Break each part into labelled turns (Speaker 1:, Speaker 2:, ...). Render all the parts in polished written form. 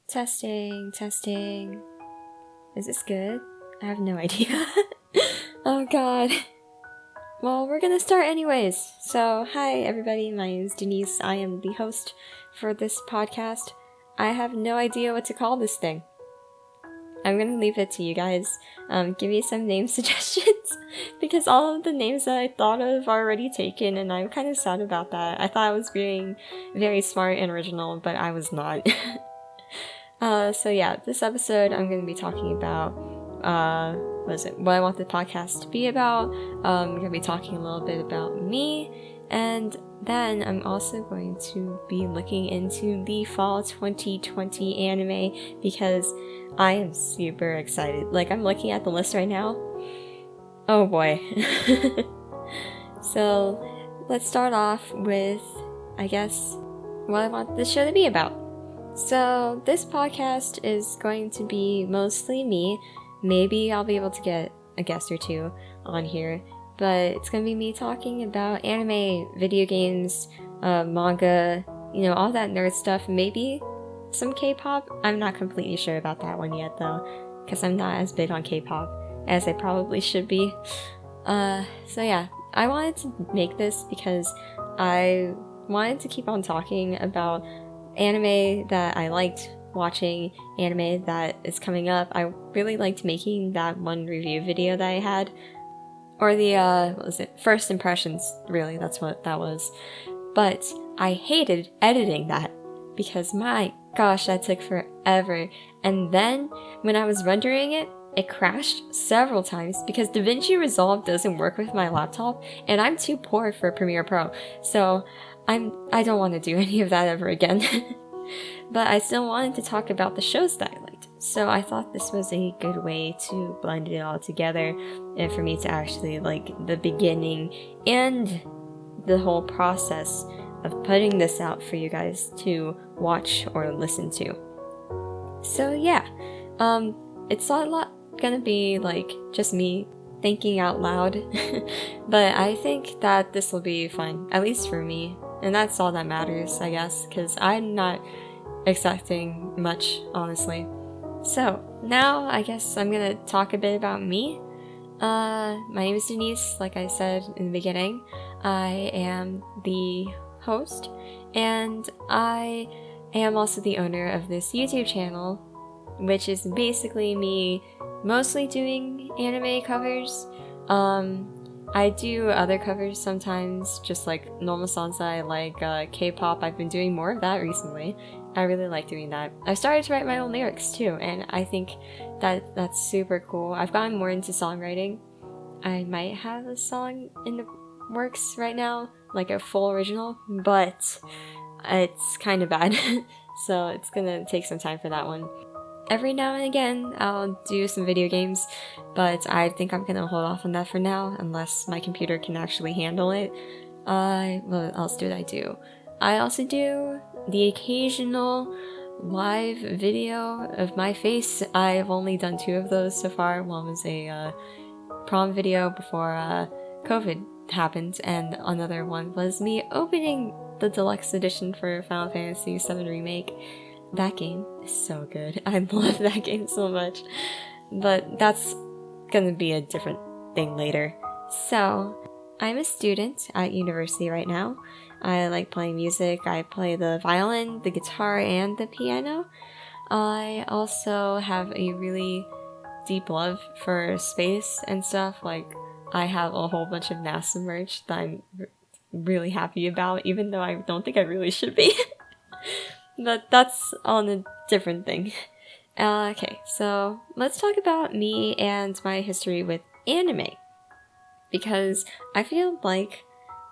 Speaker 1: Testing, testing. Is this good? I have no idea. Oh god. Well, we're gonna start anyways. So, hi everybody, my name is Denise. I am the host for this podcast. I have no idea what to call this thing. I'm gonna leave it to you guys. Give me some name suggestions, because all of the names that I thought of are already taken, and I'm kind of sad about that. I thought I was being very smart and original, but I was not. So yeah, this episode I'm going to be talking about, what I want the podcast to be about. I'm going to be talking a little bit about me, and then I'm also going to be looking into the fall 2020 anime, because I am super excited. Like, I'm looking at the list right now. Oh boy. So, let's start off with, I guess, what I want this show to be about. So, this podcast is going to be mostly me. Maybe I'll be able to get a guest or two on here, but it's going to be me talking about anime, video games, manga, all that nerd stuff. Maybe some K-pop. I'm not completely sure about that one yet, though, because I'm not as big on K-pop as I probably should be. So yeah, I wanted to make this because I wanted to keep on talking about anime that I liked watching, anime that is coming up. I really liked making that one review video that I had, or the first impressions, really, that's what that was. But I hated editing that, because my gosh, that took forever. And then when I was rendering it, it crashed several times because DaVinci Resolve doesn't work with my laptop, and I'm too poor for Premiere Pro, so I don't want to do any of that ever again. But I still wanted to talk about the shows that I liked, so I thought this was a good way to blend it all together, and for me to actually like the beginning and the whole process of putting this out for you guys to watch or listen to. So yeah, it's a lot gonna be like just me thinking out loud, but I think that this will be fun, at least for me, and that's all that matters, I guess, because I'm not expecting much, honestly. So now I guess I'm gonna talk a bit about me. My name is Denise, like I said in the beginning. I am the host, and I am also the owner of this YouTube channel, which is basically me mostly doing anime covers. I do other covers sometimes, just like normal songs that I like, K-pop. I've been doing more of that recently. I really like doing that. I started to write my own lyrics too, and I think that that's super cool. I've gotten more into songwriting. I might have a song in the works right now, like a full original, but it's kind of bad, so it's gonna take some time for that one. Every now and again, I'll do some video games, but I think I'm gonna hold off on that for now, unless my computer can actually handle it. What else do I do? I also do the occasional live video of my face. I've only done 2 of those so far. One was a prom video before COVID happened, and another one was me opening the deluxe edition for Final Fantasy VII Remake. That game is so good. I love that game so much. But that's gonna be a different thing later. So, I'm a student at university right now. I like playing music. I play the violin, the guitar, and the piano. I also have a really deep love for space and stuff. Like, I have a whole bunch of NASA merch that I'm really happy about, even though I don't think I really should be. But that's on a different thing. Okay, so let's talk about me and my history with anime. Because I feel like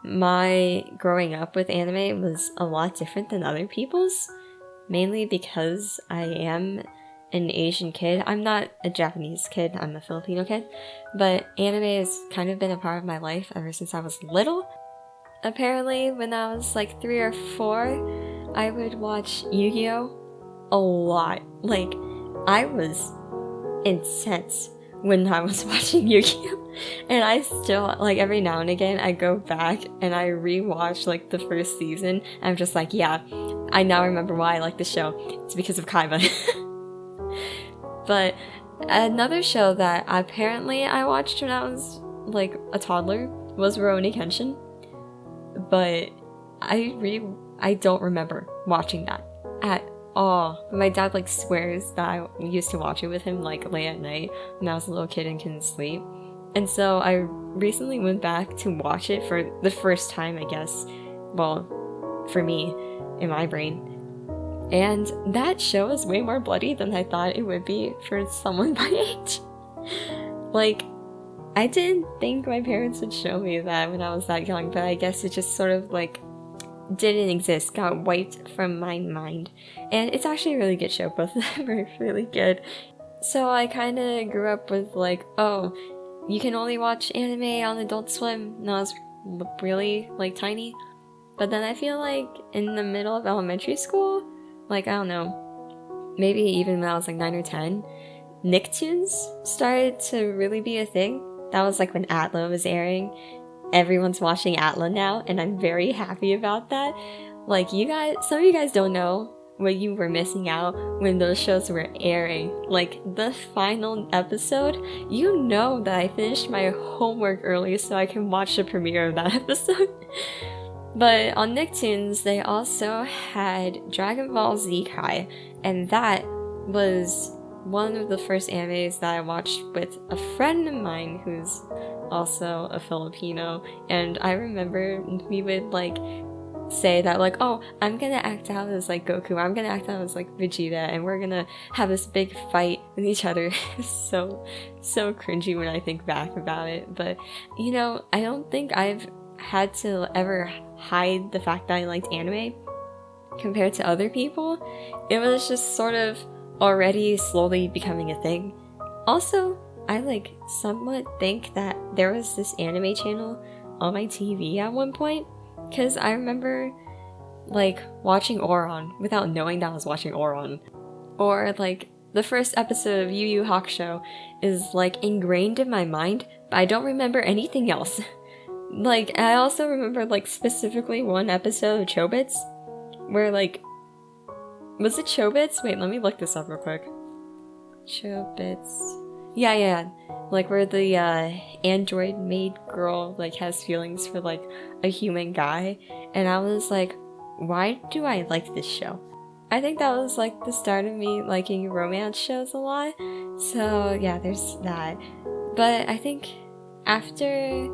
Speaker 1: my growing up with anime was a lot different than other people's. Mainly because I am an Asian kid. I'm not a Japanese kid, I'm a Filipino kid. But anime has kind of been a part of my life ever since I was little. Apparently, when I was like 3 or 4, I would watch Yu-Gi-Oh! A lot. Like, I was intense when I was watching Yu-Gi-Oh! And I still, like, every now and again, I go back and I rewatch, like, the first season. And I'm just like, yeah, I now remember why I like the show. It's because of Kaiba. But another show that apparently I watched when I was like a toddler was Rurouni Kenshin. But I don't remember watching that at all. My dad like swears that I used to watch it with him like late at night when I was a little kid and couldn't sleep. And so I recently went back to watch it for the first time, I guess. Well, for me, in my brain. And that show is way more bloody than I thought it would be for someone my age. Like, I didn't think my parents would show me that when I was that young, but I guess it just sort of like didn't exist, got wiped from my mind. And it's actually a really good show, both of them are really good. So I kind of grew up with like, oh, you can only watch anime on Adult Swim when I was really like tiny. But then I feel like in the middle of elementary school, like I don't know, maybe even when I was like 9 or 10, Nicktoons started to really be a thing. That was like when Atla was airing. Everyone's watching Atla now, and I'm very happy about that. Like, you guys, some of you guys don't know what you were missing out when those shows were airing. Like, the final episode, you know that I finished my homework early so I can watch the premiere of that episode. But on Nicktoons, they also had Dragon Ball Z Kai, and that was one of the first animes that I watched with a friend of mine who's also a Filipino, and I remember we would like say that like, oh, I'm gonna act out as like Goku, I'm gonna act out as like Vegeta, and we're gonna have this big fight with each other. It's so cringy when I think back about it. But you know, I don't think I've had to ever hide the fact that I liked anime compared to other people. It was just sort of already slowly becoming a thing. Also, I like somewhat think that there was this anime channel on my TV at one point, because I remember like watching Ouran without knowing that I was watching Ouran. Or like the first episode of Yu Yu Hakusho is like ingrained in my mind, but I don't remember anything else. Like, I also remember like specifically one episode of Chobits where like, was it Chobits? Wait, let me look this up real quick. Chobits. Yeah. Like where the android maid girl like has feelings for like a human guy, and I was like, why do I like this show? I think that was like the start of me liking romance shows a lot. So yeah, there's that. But I think after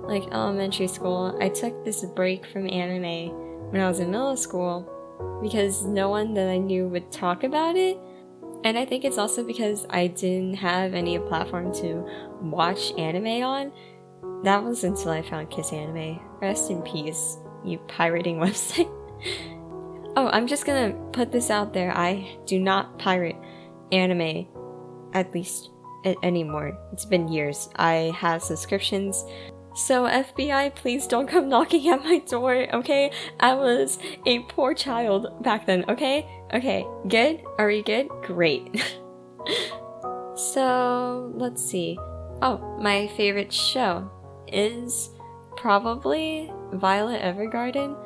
Speaker 1: like elementary school, I took this break from anime when I was in middle school because no one that I knew would talk about it. And I think it's also because I didn't have any platform to watch anime on. That was until I found Kiss Anime. Rest in peace, you pirating website. Oh, I'm just gonna put this out there. I do not pirate anime, at least anymore. It's been years. I have subscriptions. So FBI, please don't come knocking at my door, okay? I was a poor child back then, okay? Okay, good? Are we good? Great. So, let's see. Oh, my favorite show is probably Violet Evergarden.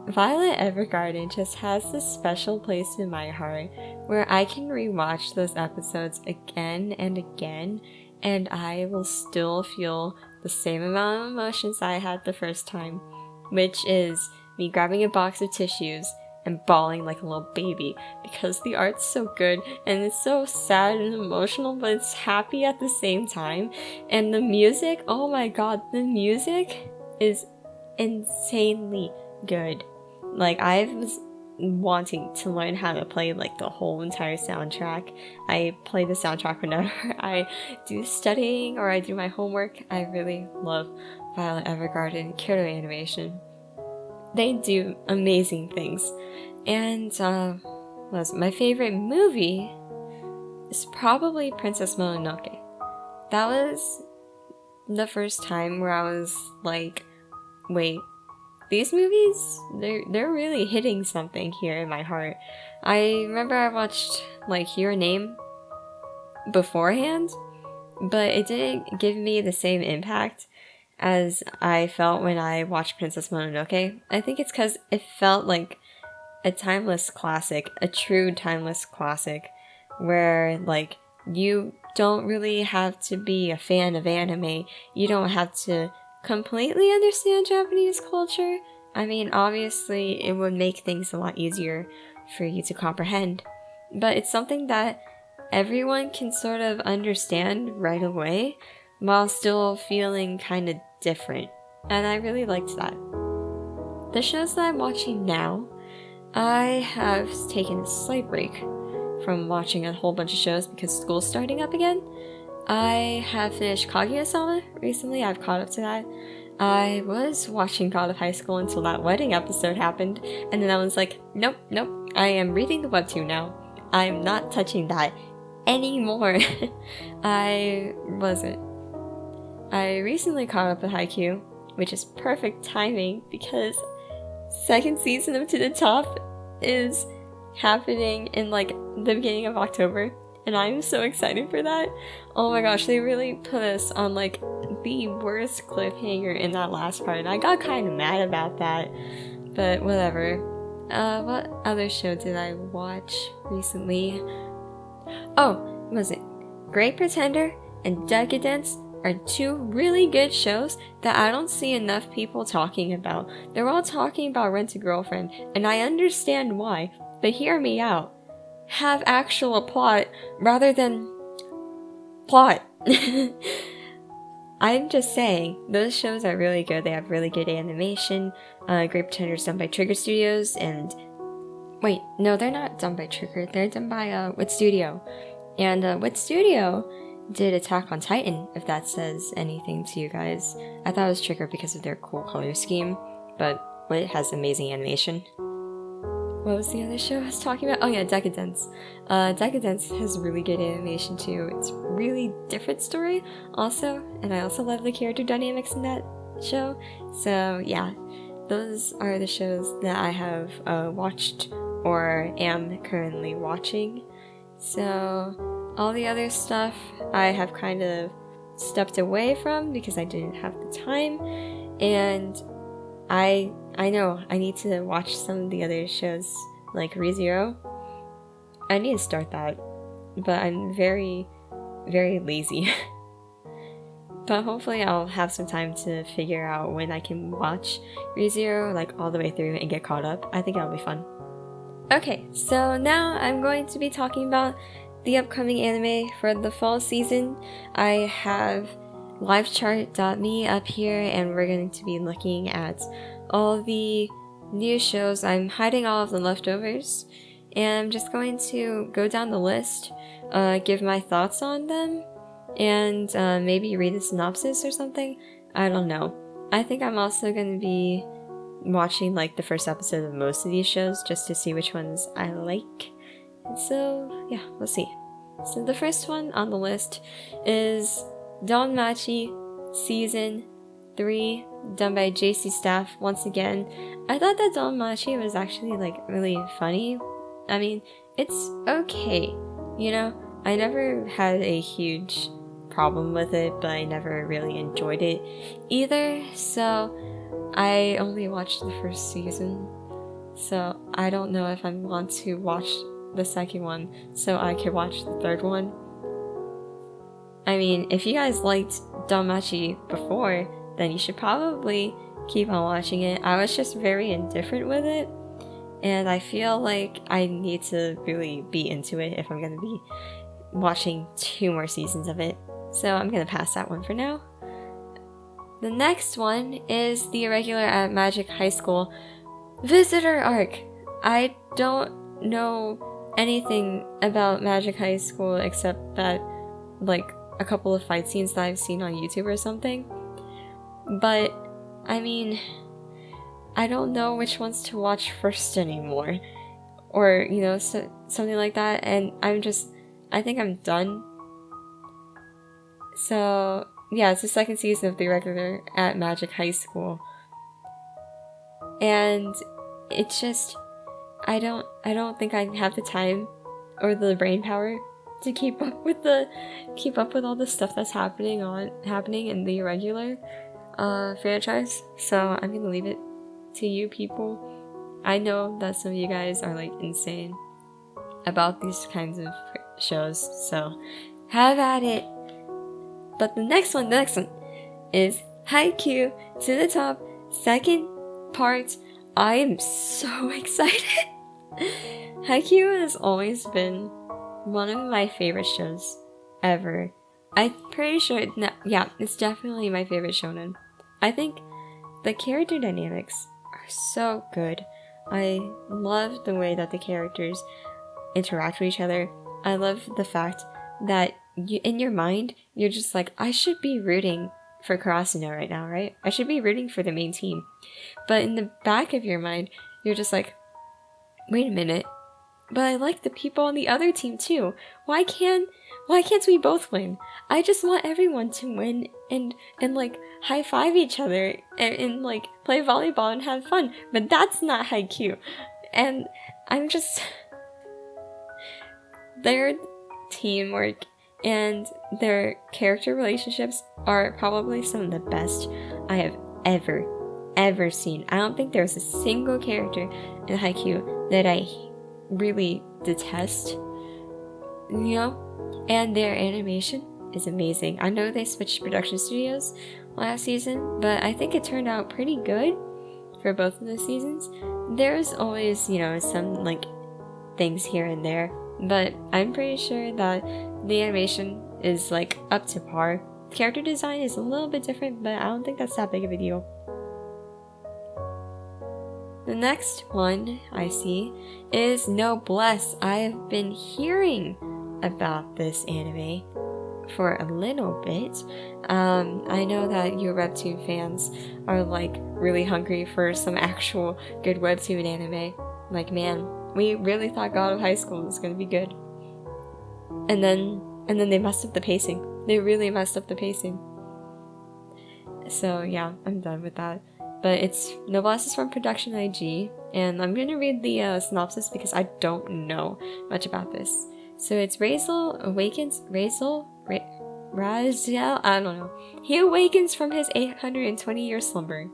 Speaker 1: Violet Evergarden just has this special place in my heart where I can rewatch those episodes again and again, and I will still feel the same amount of emotions I had the first time, which is me grabbing a box of tissues and bawling like a little baby because the art's so good and it's so sad and emotional, but it's happy at the same time. And the music, oh my god, the music is insanely good. Like, I was wanting to learn how to play like the whole entire soundtrack. I play the soundtrack whenever I do studying or I do my homework. I really love Violet Evergarden, Kyoto Animation. They do amazing things. And my favorite movie is probably Princess Mononoke. That was the first time where I was like, wait, these movies, they're really hitting something here in my heart. I remember I watched like Your Name beforehand, but it didn't give me the same impact as I felt when I watched Princess Mononoke. I think it's because it felt like a timeless classic, a true timeless classic, where like you don't really have to be a fan of anime. You don't have to completely understand Japanese culture. I mean, obviously, it would make things a lot easier for you to comprehend, but it's something that everyone can sort of understand right away while still feeling kind of different. And I really liked that. The shows that I'm watching now, I have taken a slight break from watching a whole bunch of shows because school's starting up again. I have finished Kaguya-sama recently. I've caught up to that. I was watching God of High School until that wedding episode happened, and then I was like, nope, I am reading the webtoon now. I'm not touching that anymore. I wasn't. I recently caught up with Haikyuu, which is perfect timing because second season of To the Top is happening in like the beginning of October, and I'm so excited for that. Oh my gosh, they really put us on like the worst cliffhanger in that last part, and I got kind of mad about that, but whatever. What other show did I watch recently? Oh, was it Great Pretender and Decadence are two really good shows that I don't see enough people talking about. They're all talking about Rent a Girlfriend, and I understand why, but hear me out. Have actual plot rather than plot. I'm just saying, those shows are really good. They have really good animation. Great Pretender is done by Trigger Studios, and wait, no, they're not done by Trigger. They're done by Wit Studio, and Wit Studio did Attack on Titan, if that says anything to you guys. I thought it was Trigger because of their cool color scheme, but Wit has amazing animation. What was the other show I was talking about? Oh yeah, Decadence. Decadence has really good animation too. It's really different story also, and I also love the character dynamics in that show. So yeah, those are the shows that I have watched or am currently watching. So all the other stuff I have kind of stepped away from because I didn't have the time, and I know I need to watch some of the other shows like ReZero. I need to start that, but I'm very, very lazy. But hopefully I'll have some time to figure out when I can watch ReZero like all the way through and get caught up. I think that'll be fun. Okay, so now I'm going to be talking about the upcoming anime for the fall season. I have livechart.me up here, and we're going to be looking at all the new shows. I'm hiding all of the leftovers, and I'm just going to go down the list, give my thoughts on them, and maybe read a synopsis or something. I don't know. I think I'm also going to be watching like the first episode of most of these shows just to see which ones I like. So yeah, we'll see. So the first one on the list is Donmachi Season 3, done by JC Staff once again. I thought that Donmachi was actually like really funny. I mean, it's okay, you know? I never had a huge problem with it, but I never really enjoyed it either, so I only watched the first season. So I don't know if I want to watch the second one so I could watch the third one. I mean, if you guys liked Donmachi before, then you should probably keep on watching it. I was just very indifferent with it, and I feel like I need to really be into it if I'm going to be watching 2 more seasons of it. So I'm going to pass that one for now. The next one is The Irregular at Magic High School Visitor Arc. I don't know anything about Magic High School except that, like, a couple of fight scenes that I've seen on YouTube or something. But, I mean, I don't know which ones to watch first anymore. Or, you know, something like that. And I think I'm done. So, yeah, it's the second season of The Irregular at Magic High School. And it's just, I don't think I have the time or the brain power to keep up with all the stuff that's happening in the Irregular franchise. So I'm gonna leave it to you people. I know that some of you guys are like insane about these kinds of shows, so have at it. But the next one is Haikyuu to the top, second part. I am so excited. Haikyuu has always been one of my favorite shows ever. I'm pretty sure, it's definitely my favorite shonen. I think the character dynamics are so good. I love the way that the characters interact with each other. I love the fact that in your mind, you're just like, I should be rooting for Karasuno right now, right? I should be rooting for the main team. But in the back of your mind, you're just like, wait a minute, but I like the people on the other team too. Why can't we both win? I just want everyone to win and like high five each other and like play volleyball and have fun. But that's not Haikyuu. And I'm just their teamwork and their character relationships are probably some of the best I have ever seen. I don't think there's a single character in Haikyuu that I really detest, you know? And their animation is amazing. I know they switched production studios last season, but I think it turned out pretty good for both of the seasons. There's always, you know, some like things here and there, but I'm pretty sure that the animation is like up to par. Character design is a little bit different, but I don't think that's that big of a deal. The next one I see is Noblesse. I've been hearing about this anime for a little bit. I know that you Webtoon fans are like really hungry for some actual good Webtoon anime. Like, man, we really thought God of High School was gonna be good. And then they messed up the pacing. They really messed up the pacing. So yeah, I'm done with that. But it's Noblesse is from Production IG, and I'm gonna read the synopsis because I don't know much about this. So it's Raziel, I don't know. He awakens from his 820-year slumber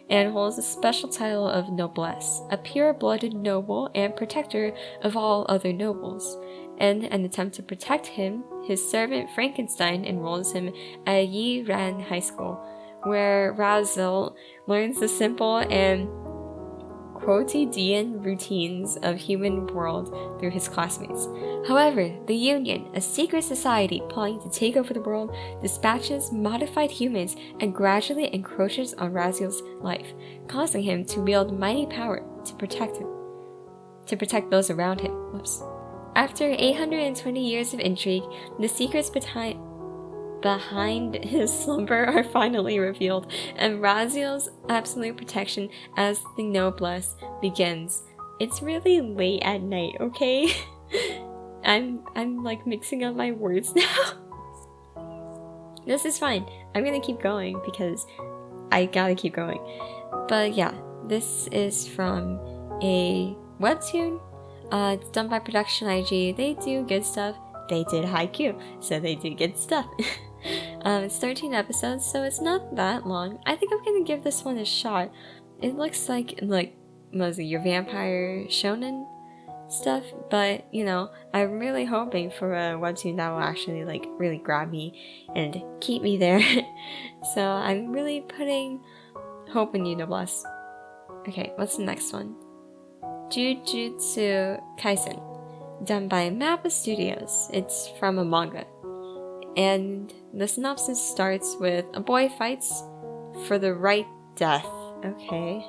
Speaker 1: and holds the special title of Noblesse, a pure-blooded noble and protector of all other nobles. In an attempt to protect him, his servant Frankenstein enrolls him at Yi Ran High School, where Raziel learns the simple and quotidian routines of human world through his classmates. However, the Union, a secret society plotting to take over the world, dispatches modified humans and gradually encroaches on Raziel's life, causing him to wield mighty power to protect those around him. Whoops. After 820 years of intrigue, the secrets behind his slumber are finally revealed, and Raziel's absolute protection as the Noblesse begins. It's really late at night, okay? I'm like mixing up my words now. This is fine. I'm gonna keep going because I gotta keep going. But yeah, this is from a webtoon. It's done by Production IG. They do good stuff. They did Haikyuu, so they do good stuff. It's 13 episodes, so it's not that long. I think I'm gonna give this one a shot. It looks like mostly your vampire shonen stuff, but you know, I'm really hoping for a webtoon that will actually like really grab me and keep me there. So I'm really putting hope in you, Noblesse. Okay, what's the next one? Jujutsu Kaisen, done by Mappa Studios. It's from a manga. And the synopsis starts with a boy fights for the right death. Okay.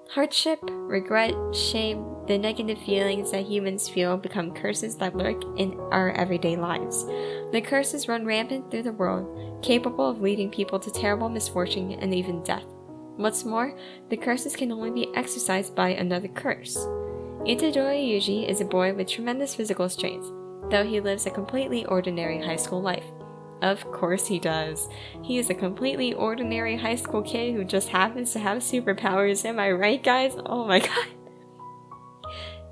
Speaker 1: Hardship, regret, shame, the negative feelings that humans feel become curses that lurk in our everyday lives. The curses run rampant through the world, capable of leading people to terrible misfortune and even death. What's more, the curses can only be exorcised by another curse. Itadori Yuji is a boy with tremendous physical strength, though he lives a completely ordinary high school life. Of course he does. He is a completely ordinary high school kid who just happens to have superpowers. Am I right, guys? Oh my god.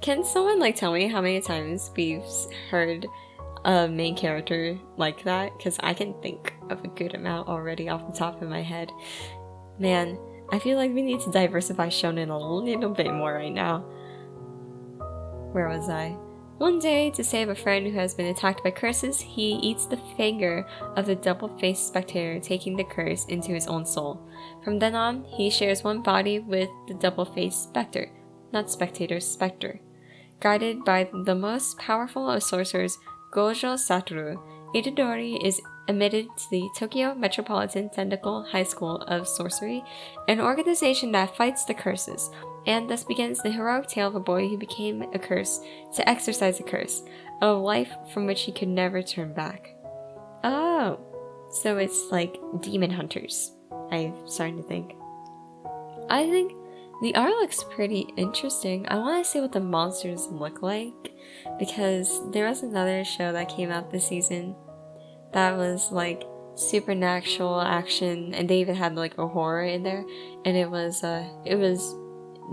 Speaker 1: Can someone tell me how many times we've heard a main character like that? Because I can think of a good amount already off the top of my head. Man, I feel like we need to diversify shonen a little bit more right now. Where was I? One day, to save a friend who has been attacked by curses, he eats the finger of the double-faced spectator, taking the curse into his own soul. From then on, he shares one body with the double-faced specter, not spectator, specter. Guided by the most powerful of sorcerers, Gojo Satoru, Itadori is admitted to the Tokyo Metropolitan Tentacle High School of Sorcery, an organization that fights the curses, and thus begins the heroic tale of a boy who became a curse to exorcise a curse, a life from which he could never turn back. Oh, so it's like demon hunters, I'm starting to think. I think the art looks pretty interesting. I want to see what the monsters look like, because there was another show that came out this season that was like supernatural action, and they even had like a horror in there, and it was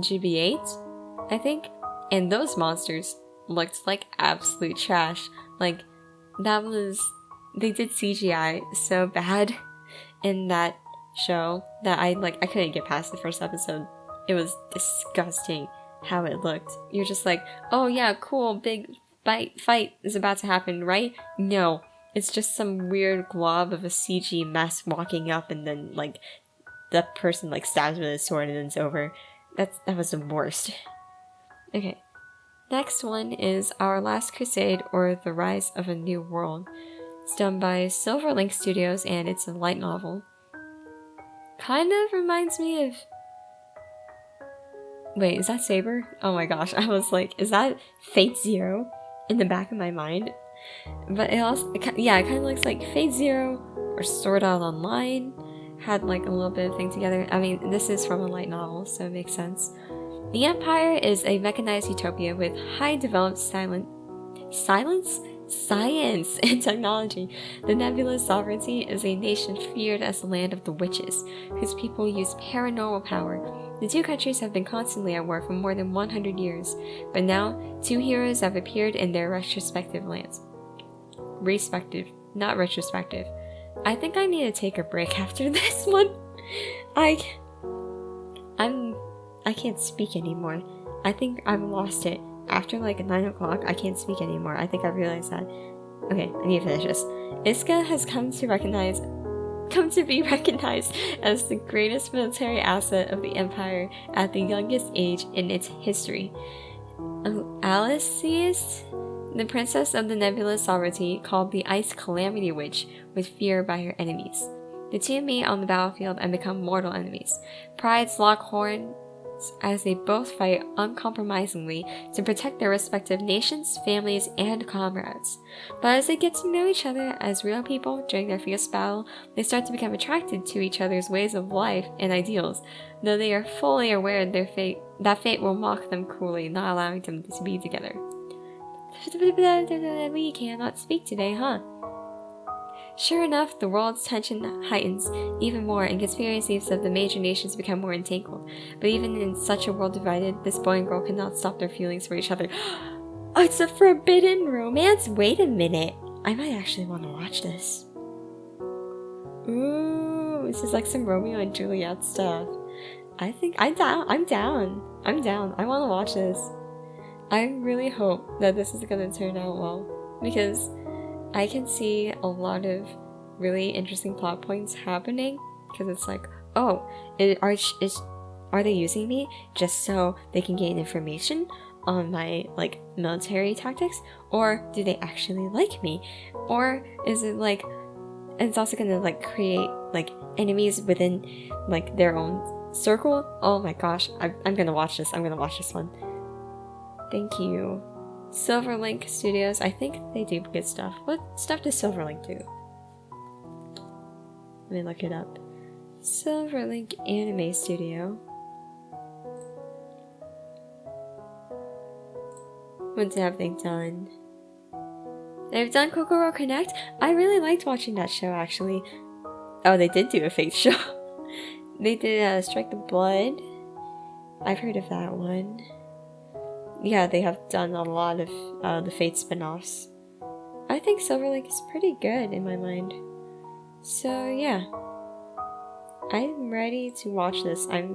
Speaker 1: GB8, I think, and those monsters looked like absolute trash. Like, they did CGI so bad in that show that I couldn't get past the first episode. It was disgusting how it looked. You're just like, oh yeah, cool, big fight is about to happen, right? No, it's just some weird glob of a CG mess walking up, and then like the person like stabs with a sword and then it's over. That was the worst. Okay, next one is Our Last Crusade, or The Rise of a New World. It's done by Silver Link Studios, and it's a light novel. Kind of reminds me of... Wait, is that Saber? Oh my gosh, I was like, is that Fate Zero in the back of my mind? But it also, it kind of looks like Fate Zero or Sword Art Online had like a little bit of thing together. I mean, this is from a light novel, so it makes sense. The Empire is a mechanized utopia with high developed science and technology. The Nebula Sovereignty is a nation feared as the land of the witches, whose people use paranormal power. The two countries have been constantly at war for more than 100 years, but now two heroes have appeared in their respective lands. Respective, not retrospective. I think I need to take a break after this one. I can't speak anymore. I think I've lost it. After like 9 o'clock, I can't speak anymore. I think I realized that. Okay, I need to finish this. Iska has come to be recognized as the greatest military asset of the Empire at the youngest age in its history. Alice, the princess of the Nebula Sovereignty, called the Ice Calamity Witch, was feared by her enemies. The two meet on the battlefield and become mortal enemies. Prides lock horns as they both fight uncompromisingly to protect their respective nations, families, and comrades. But as they get to know each other as real people during their fierce battle, they start to become attracted to each other's ways of life and ideals, though they are fully aware of that fate will mock them cruelly, not allowing them to be together. We cannot speak today, huh? Sure enough, the world's tension heightens even more, and conspiracies of the major nations become more entangled. But even in such a world divided, this boy and girl cannot stop their feelings for each other. Oh, it's a forbidden romance? Wait a minute. I might actually want to watch this. Ooh, this is like some Romeo and Juliet stuff. I think I'm down. I want to watch this. I really hope that this is going to turn out well, because I can see a lot of really interesting plot points happening, because it's like, oh, are they using me just so they can gain information on my like military tactics, or do they actually like me, or is it like it's also gonna like create like enemies within like their own circle? Oh my gosh, I'm gonna watch this. I'm gonna watch this one. Thank you. Silverlink Studios, I think they do good stuff. What stuff does Silverlink do? Let me look it up. Silverlink Anime Studio. What have they done? They've done Kokoro Connect. I really liked watching that show, actually. Oh, they did do a Fate show. They did Strike the Blood. I've heard of that one. Yeah, they have done a lot of the Fate spin-offs. I think Silverlink is pretty good in my mind. So, yeah. I'm ready to watch this. I'm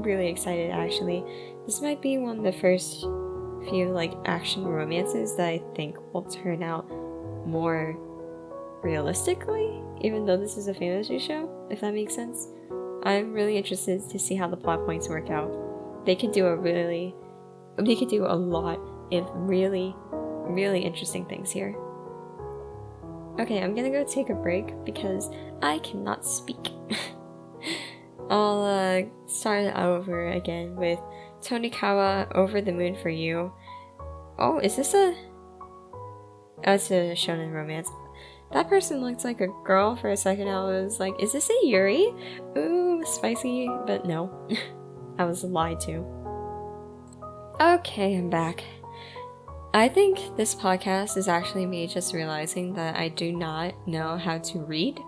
Speaker 1: really excited, actually. This might be one of the first few like action romances that I think will turn out more realistically, even though this is a fantasy show, if that makes sense. I'm really interested to see how the plot points work out. They could do a lot of really, really interesting things here. Okay, I'm gonna go take a break because I cannot speak. I'll start over again with Tonikawa, Over the Moon for You. Oh, is this a... Oh, it's a shonen romance. That person looked like a girl for a second. I was like, is this a Yuri? Ooh, spicy, but no. I was lied to. Okay, I'm back. I think this podcast is actually me just realizing that I do not know how to read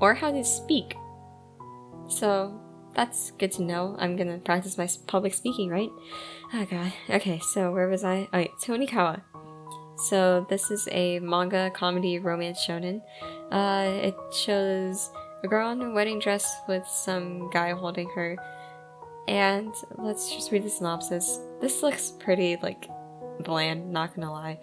Speaker 1: or how to speak. So that's good to know. I'm gonna practice my public speaking, right? Oh god. Okay, so where was I? Oh, Tonikawa. So this is a manga comedy romance shonen. It shows a girl in a wedding dress with some guy holding her. And let's just read the synopsis. This looks pretty, like, bland, not gonna lie.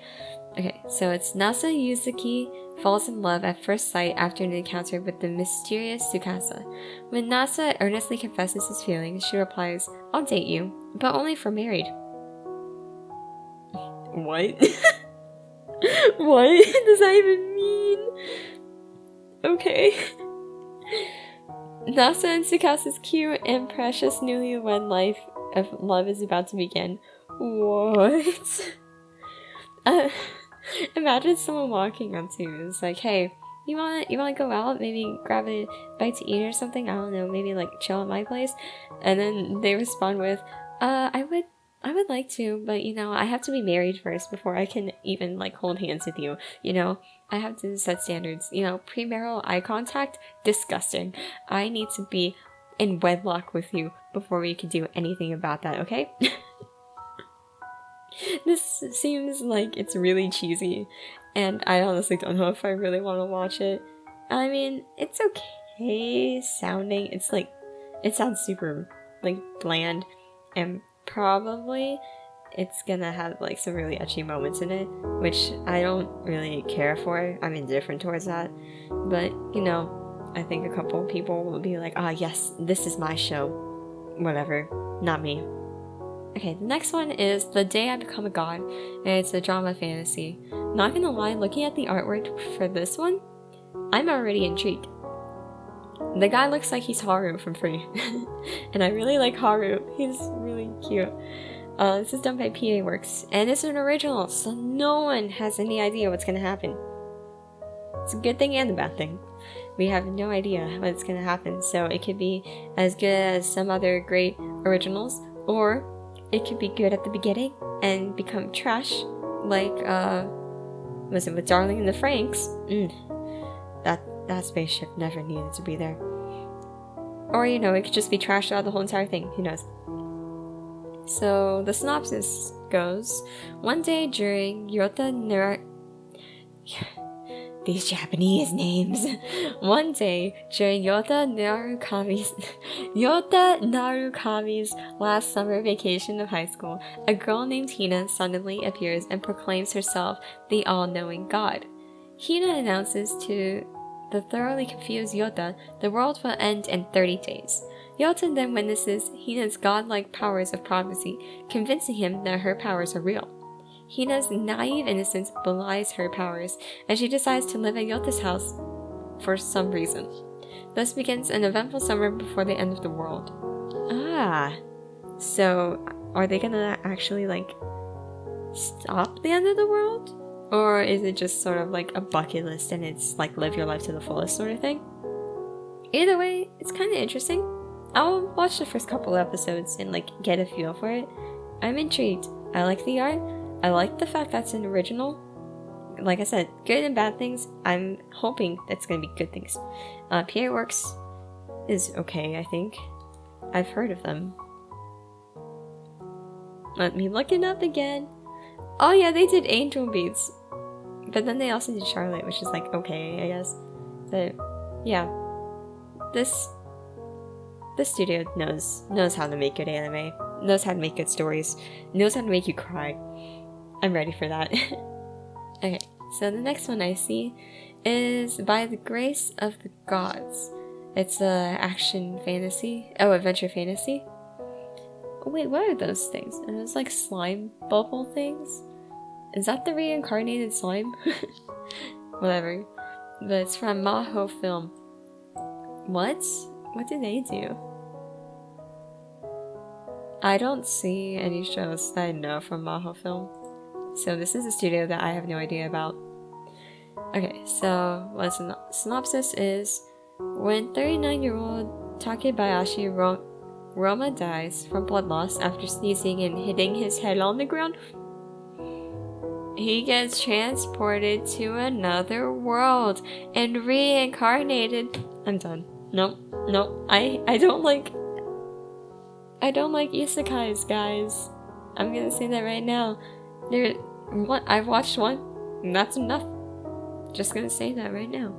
Speaker 1: Okay, so it's Nasa Yuzuki falls in love at first sight after an encounter with the mysterious Tsukasa. When Nasa earnestly confesses his feelings, she replies, "I'll date you, but only for married." What? What does that even mean? Okay. Nasa and Tsukasa's cute and precious newlywed life of love is about to begin. What? Imagine someone walking up to you. It's like, hey, you wanna go out? Maybe grab a bite to eat or something? I don't know, maybe like chill at my place? And then they respond with, I would like to, but I have to be married first before I can even like hold hands with you. I have to set standards. Premarital eye contact, disgusting. I need to be in wedlock with you before we can do anything about that, okay? This seems like it's really cheesy, and I honestly don't know if I really want to watch it. I mean, it's okay sounding. It's like, it sounds super like bland, and probably it's gonna have like some really ecchi moments in it, which I don't really care for. I'm indifferent towards that, but I think a couple people will be like, yes, this is my show. Whatever, not me. Okay, the next one is The Day I Become a God, and it's a drama fantasy. Not gonna lie, looking at the artwork for this one, I'm already intrigued. The guy looks like he's Haru from Free, and I really like Haru. He's really cute. This is done by PA Works, and it's an original, so no one has any idea what's gonna happen. It's a good thing and a bad thing. We have no idea what's gonna happen, so it could be as good as some other great originals, or it could be good at the beginning and become trash, like, was it with Darling in the Franxx? That spaceship never needed to be there. Or, it could just be trashed out the whole entire thing, who knows. So, the synopsis goes, one day during these Japanese names. One day, during Yota Narukami's last summer vacation of high school, a girl named Hina suddenly appears and proclaims herself the all-knowing god. Hina announces to the thoroughly confused Yota the world will end in 30 days. Yota then witnesses Hina's godlike powers of prophecy, convincing him that her powers are real. Hina's naive innocence belies her powers, and she decides to live at Yota's house for some reason. Thus begins an eventful summer before the end of the world. So are they gonna actually, like, stop the end of the world? Or is it just sort of like a bucket list and it's like live your life to the fullest sort of thing? Either way, it's kind of interesting. I'll watch the first couple episodes and like get a feel for it. I'm intrigued. I like the art. I like the fact that's an original. Like I said, good and bad things. I'm hoping that's going to be good things. PA Works is okay, I think. I've heard of them. Let me look it up again. Oh yeah, they did Angel Beats. But then they also did Charlotte, which is like okay, I guess. But yeah. This this studio knows how to make good anime, knows how to make good stories, knows how to make you cry. I'm ready for that. Okay, so the next one I see is By the Grace of the Gods. It's a action fantasy. Oh, adventure fantasy. Oh, wait, what are those things? Are those like slime bubble things? Is that the reincarnated slime? Whatever. But it's from Maho Film. What? What do they do? I don't see any shows that I know from Maho Film. So this is a studio that I have no idea about. Okay, so what synopsis is: when 39-year-old Takebayashi Roma dies from blood loss after sneezing and hitting his head on the ground, he gets transported to another world and reincarnated. I'm done. No, I don't like isekais, guys. I'm gonna say that right now. I've watched one, and that's enough. Just gonna say that right now.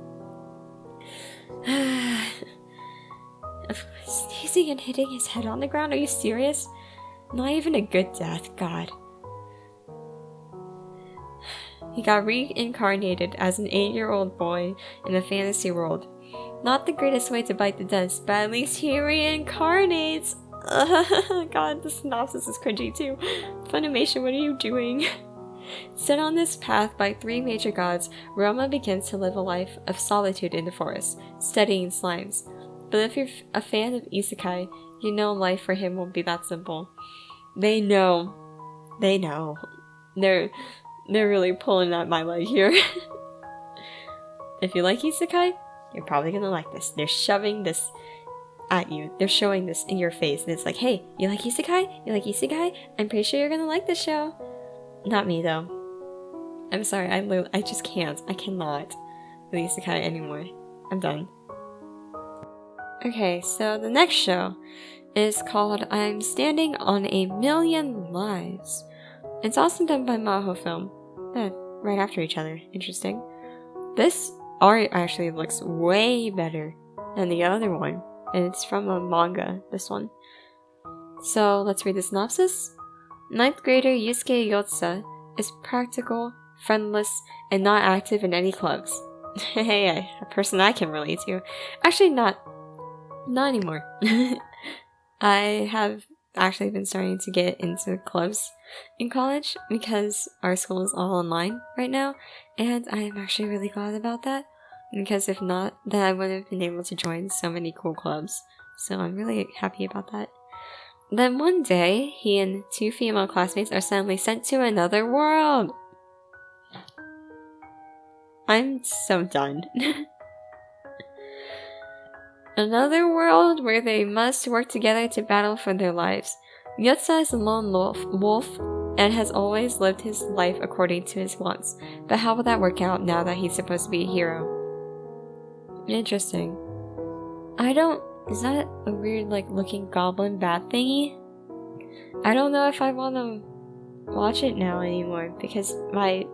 Speaker 1: Sneezing and hitting his head on the ground? Are you serious? Not even a good death, God. He got reincarnated as an 8-year-old boy in a fantasy world. Not the greatest way to bite the dust, but at least he reincarnates. God, the synopsis is cringy too. Funimation, what are you doing? Set on this path by 3 major gods, Roma begins to live a life of solitude in the forest, studying slimes. But if you're a fan of isekai, you know life for him won't be that simple. They know. They're really pulling at my leg here. If you like isekai, you're probably gonna like this. They're shoving this at you. They're showing this in your face, and it's like, hey, you like isekai? You like isekai? I'm pretty sure you're gonna like this show. Not me, though. I'm sorry, I just can't. I cannot with isekai anymore. I'm done. Okay, so the next show is called I'm Standing on a Million Lives. It's also done by Maho Film. Right after each other. Interesting. This art actually looks way better than the other one. And it's from a manga, this one. So let's read the synopsis. 9th grader Yusuke Yotsuya is practical, friendless, and not active in any clubs. Hey, a person I can relate to. Actually, not anymore. I have actually been starting to get into clubs in college because our school is all online right now, and I am actually really glad about that, because if not, then I wouldn't have been able to join so many cool clubs. So I'm really happy about that. Then one day, he and 2 female classmates are suddenly sent to another world. I'm so done. Another world where they must work together to battle for their lives. Yotsuya is a lone wolf and has always lived his life according to his wants. But how will that work out now that he's supposed to be a hero? Interesting. Is that a weird, looking goblin bat thingy? I don't know if I want to watch it now anymore, because my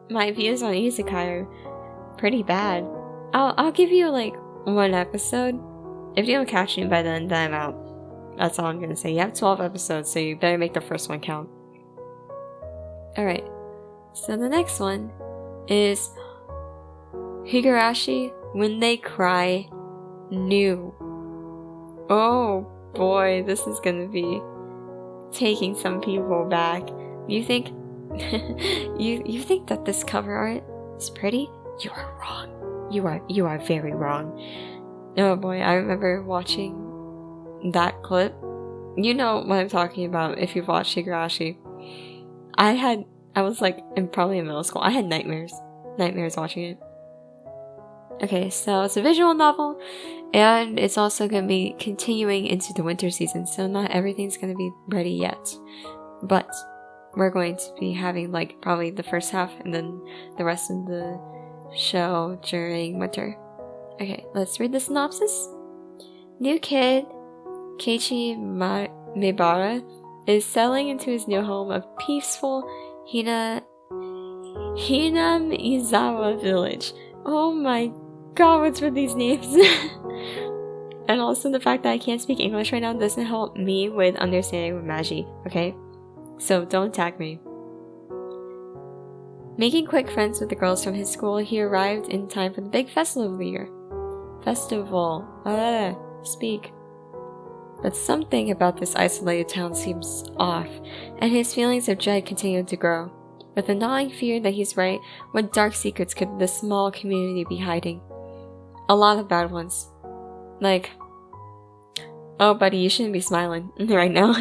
Speaker 1: views on isekai are pretty bad. I'll give you, 1 episode. If you don't catch me by then I'm out. That's all I'm gonna say. You have 12 episodes, so you better make the first one count. Alright. So the next one is Higurashi When They Cry New. Oh boy, this is gonna be taking some people back. You think you think that this cover art is pretty? You are wrong. You are very wrong. Oh boy, I remember watching that clip. You know what I'm talking about if you've watched Higurashi. I was probably in middle school. I had nightmares watching it. Okay, so it's a visual novel, and it's also going to be continuing into the winter season, so not everything's going to be ready yet. But we're going to be having probably the first half and then the rest of the show during winter. Okay, let's read the synopsis. New kid Keiichi Maebara is settling into his new home of peaceful Hinamizawa village. Oh my god, what's with these names? And also the fact that I can't speak English right now doesn't help me with understanding with Magi, okay? So don't attack me. Making quick friends with the girls from his school, he arrived in time for the big festival of the year. Festival. Speak. But something about this isolated town seems off, and his feelings of dread continued to grow. With a gnawing fear that he's right, what dark secrets could this small community be hiding? A lot of bad ones. Like, oh buddy, you shouldn't be smiling right now.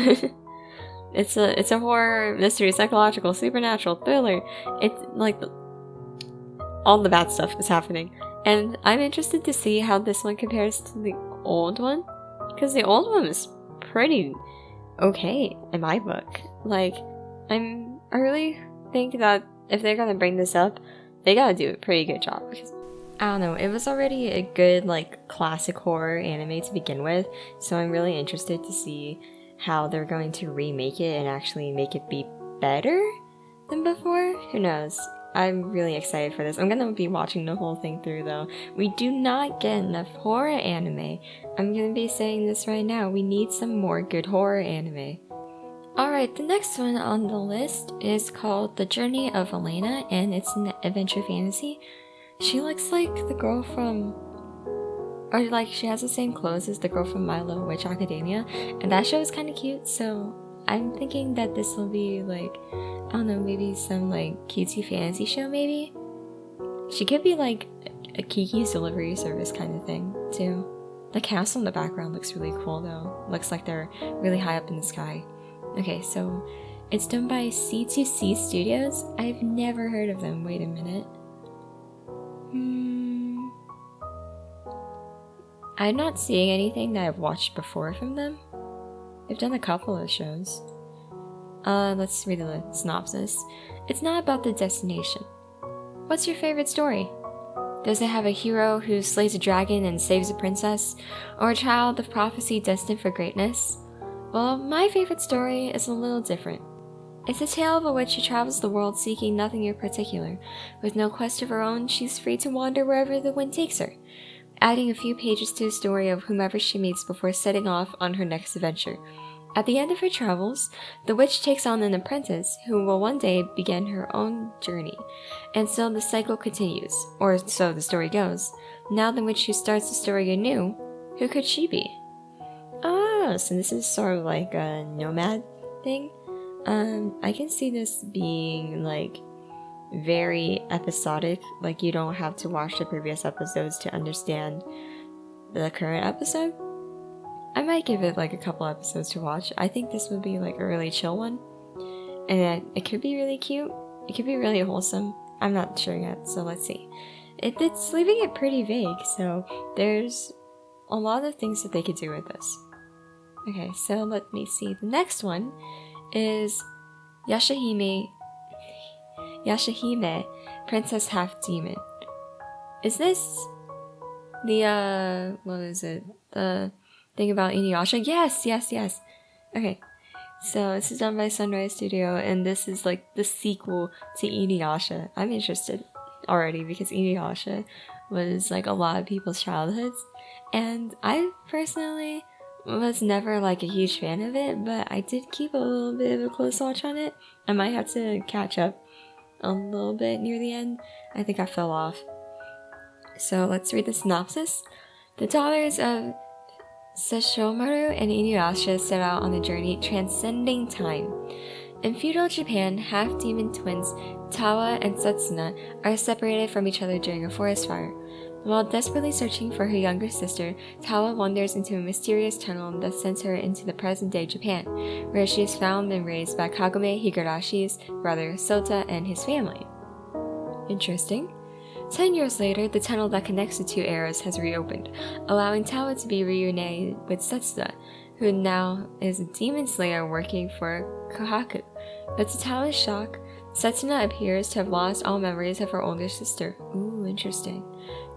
Speaker 1: It's a horror, mystery, psychological, supernatural, thriller. It's like all the bad stuff is happening. And I'm interested to see how this one compares to the old one. Because the old one was pretty okay in my book. Like, I really think that if they're gonna bring this up, they gotta do a pretty good job. Because, I don't know, it was already a good, like, classic horror anime to begin with. So I'm really interested to see how they're going to remake it and actually make it be better than before. Who knows? I'm really excited for this. I'm gonna be watching the whole thing through though. We do not get enough horror anime. I'm gonna be saying this right now. We need some more good horror anime. Alright, the next one on the list is called The Journey of Elena, and it's an adventure fantasy. She looks like the girl from... or like she has the same clothes as the girl from My Little Witch Academia, and that show is kind of cute, so I'm thinking that this will be like, I don't know, maybe some like cutesy fantasy show maybe? She could be like a Kiki's Delivery Service kind of thing too. The castle in the background looks really cool though. Looks like they're really high up in the sky. Okay, so it's done by C2C Studios. I've never heard of them. Wait a minute. I'm not seeing anything that I've watched before from them. They've done a couple of shows. Let's read the synopsis. It's not about the destination. What's your favorite story? Does it have a hero who slays a dragon and saves a princess? Or a child of prophecy destined for greatness? Well, my favorite story is a little different. It's a tale of a witch who travels the world seeking nothing in particular. With no quest of her own, she's free to wander wherever the wind takes her, adding a few pages to the story of whomever she meets before setting off on her next adventure. At the end of her travels, the witch takes on an apprentice who will one day begin her own journey. And so the cycle continues, or so the story goes. Now the witch who starts the story anew, who could she be? Oh, so this is sort of like a nomad thing? I can see this being like very episodic, like you don't have to watch the previous episodes to understand the current episode. I might give it like a couple episodes to watch. I think this would be like a really chill one, and it could be really cute. It could be really wholesome. I'm not sure yet, so let's see. It's leaving it pretty vague, so there's a lot of things that they could do with this. Okay, so let me see. The next one is Yashahime, Princess Half Demon. Is this the, what is it? The thing about Inuyasha? Yes. Okay, so this is done by Sunrise Studio, and this is like the sequel to Inuyasha. I'm interested already because Inuyasha was like a lot of people's childhoods, and I personally was never like a huge fan of it, but I did keep a little bit of a close watch on it. I might have to catch up a little bit near the end. I think I fell off. So let's read the synopsis. The daughters of Sesshomaru and Inuyasha set out on a journey transcending time. In feudal Japan, half-demon twins Tawa and Setsuna are separated from each other during a forest fire. While desperately searching for her younger sister, Tawa wanders into a mysterious tunnel that sends her into the present-day Japan, where she is found and raised by Kagome Higarashi's brother Sota and his family. Interesting. 10 years later, the tunnel that connects the two eras has reopened, allowing Tawa to be reunited with Setsuna, who now is a demon slayer working for Kohaku. But to Tawa's shock, Setsuna appears to have lost all memories of her older sister. Ooh, interesting.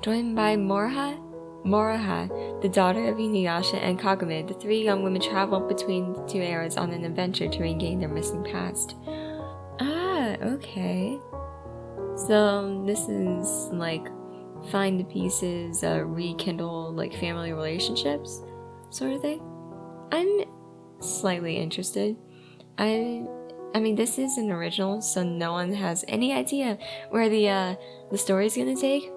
Speaker 1: Joined by Moroha, the daughter of Inuyasha and Kagome, the three young women travel between the two eras on an adventure to regain their missing past. Ah, okay. So this is like find the pieces, rekindle like family relationships, sort of thing. I'm slightly interested. I mean, this is an original, so no one has any idea where the story's gonna take.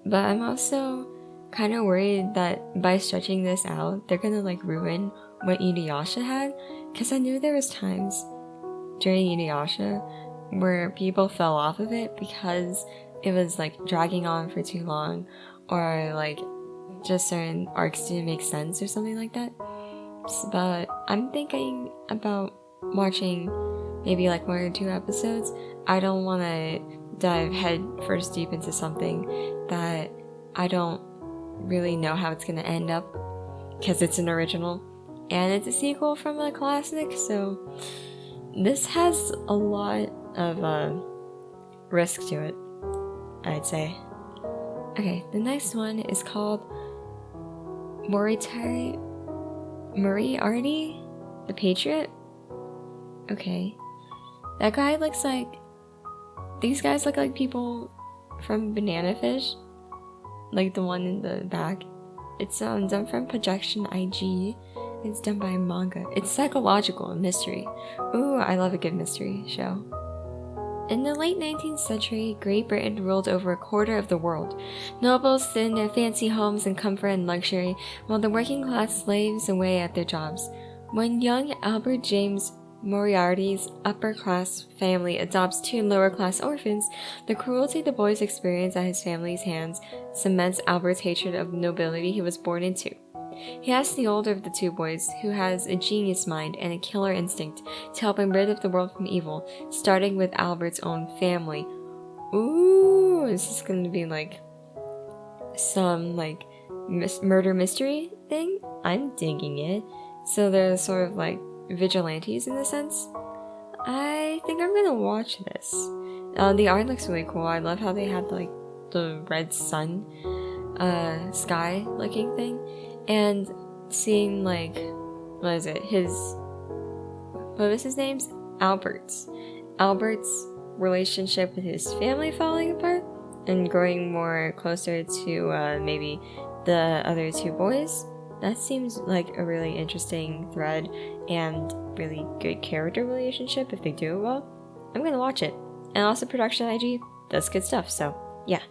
Speaker 1: But I'm also kind of worried that by stretching this out, they're gonna like ruin what Inuyasha had. Because I knew there was times during Inuyasha where people fell off of it because it was like dragging on for too long, or like just certain arcs didn't make sense or something like that. But I'm thinking about watching maybe like 1 or 2 episodes. I don't want to dive head first deep into something that I don't really know how it's going to end up, because it's an original and it's a sequel from a classic, so this has a lot of risk to it, I'd say. Okay, the next one is called Moriarty, the Patriot. Okay, that guy looks like, these guys look like people from Banana Fish, like the one in the back. It's done from Projection IG. It's done by manga. It's psychological and mystery. Ooh, I love a good mystery show. In the late 19th century, Great Britain ruled over a quarter of the world. Nobles sit in their fancy homes in comfort and luxury, while the working class slaves away at their jobs. When young Albert James Moriarty's upper-class family adopts 2 lower-class orphans, the cruelty the boys experience at his family's hands cements Albert's hatred of the nobility he was born into. He asks the older of the 2 boys, who has a genius mind and a killer instinct, to help him rid of the world from evil, starting with Albert's own family. Ooh, this is gonna be like some like murder mystery thing. I'm digging it. So they're sort of like vigilantes in a sense. I think I'm gonna watch this. The art looks really cool. I love how they had like the red sun sky looking thing, and seeing like, what is it, what was his name? Albert's relationship with his family falling apart and growing more closer to maybe the other 2 boys. That seems like a really interesting thread and really good character relationship if they do it well. I'm gonna watch it. And also Production IG does good stuff, so yeah.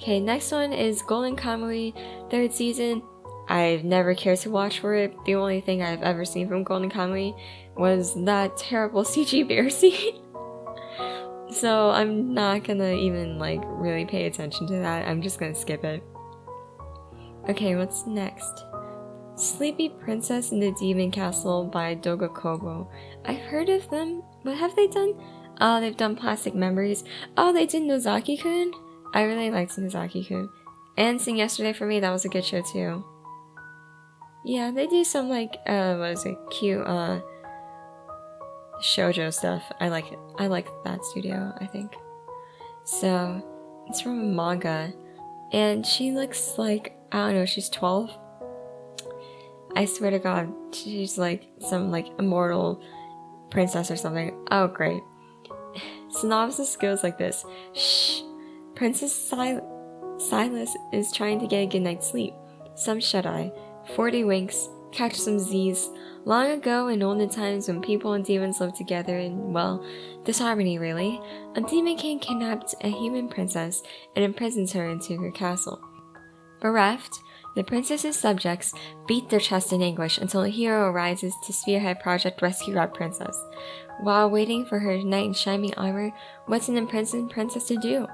Speaker 1: Okay, next one is Golden Kamuy, 3rd season. I've never cared to watch for it. The only thing I've ever seen from Golden Kamuy was that terrible CG bear scene. So I'm not gonna even like really pay attention to that. I'm just gonna skip it. Okay, what's next? Sleepy Princess in the Demon Castle by Doga Kobo. I've heard of them. What have they done? Oh, they've done Plastic Memories. Oh, they did Nozaki-kun? I really liked Nozaki-kun. And Sing Yesterday for Me, that was a good show too. Yeah, they do some like, what is it, cute, shoujo stuff. I like it. I like that studio, I think. So, it's from a manga. And she looks like, I don't know, she's 12. I swear to God, she's like some like immortal princess or something. Oh, great. Synopsis goes like this. Shh. Princess Silas is trying to get a good night's sleep. Some shut-eye. 40 winks. Catch some Z's. Long ago, in olden times when people and demons lived together in, well, disharmony really, a demon king kidnapped a human princess and imprisons her into her castle. Bereft, the princess's subjects beat their chest in anguish until a hero arises to spearhead Project Rescue that princess. While waiting for her knight in shining armor, what's an imprisoned princess to do?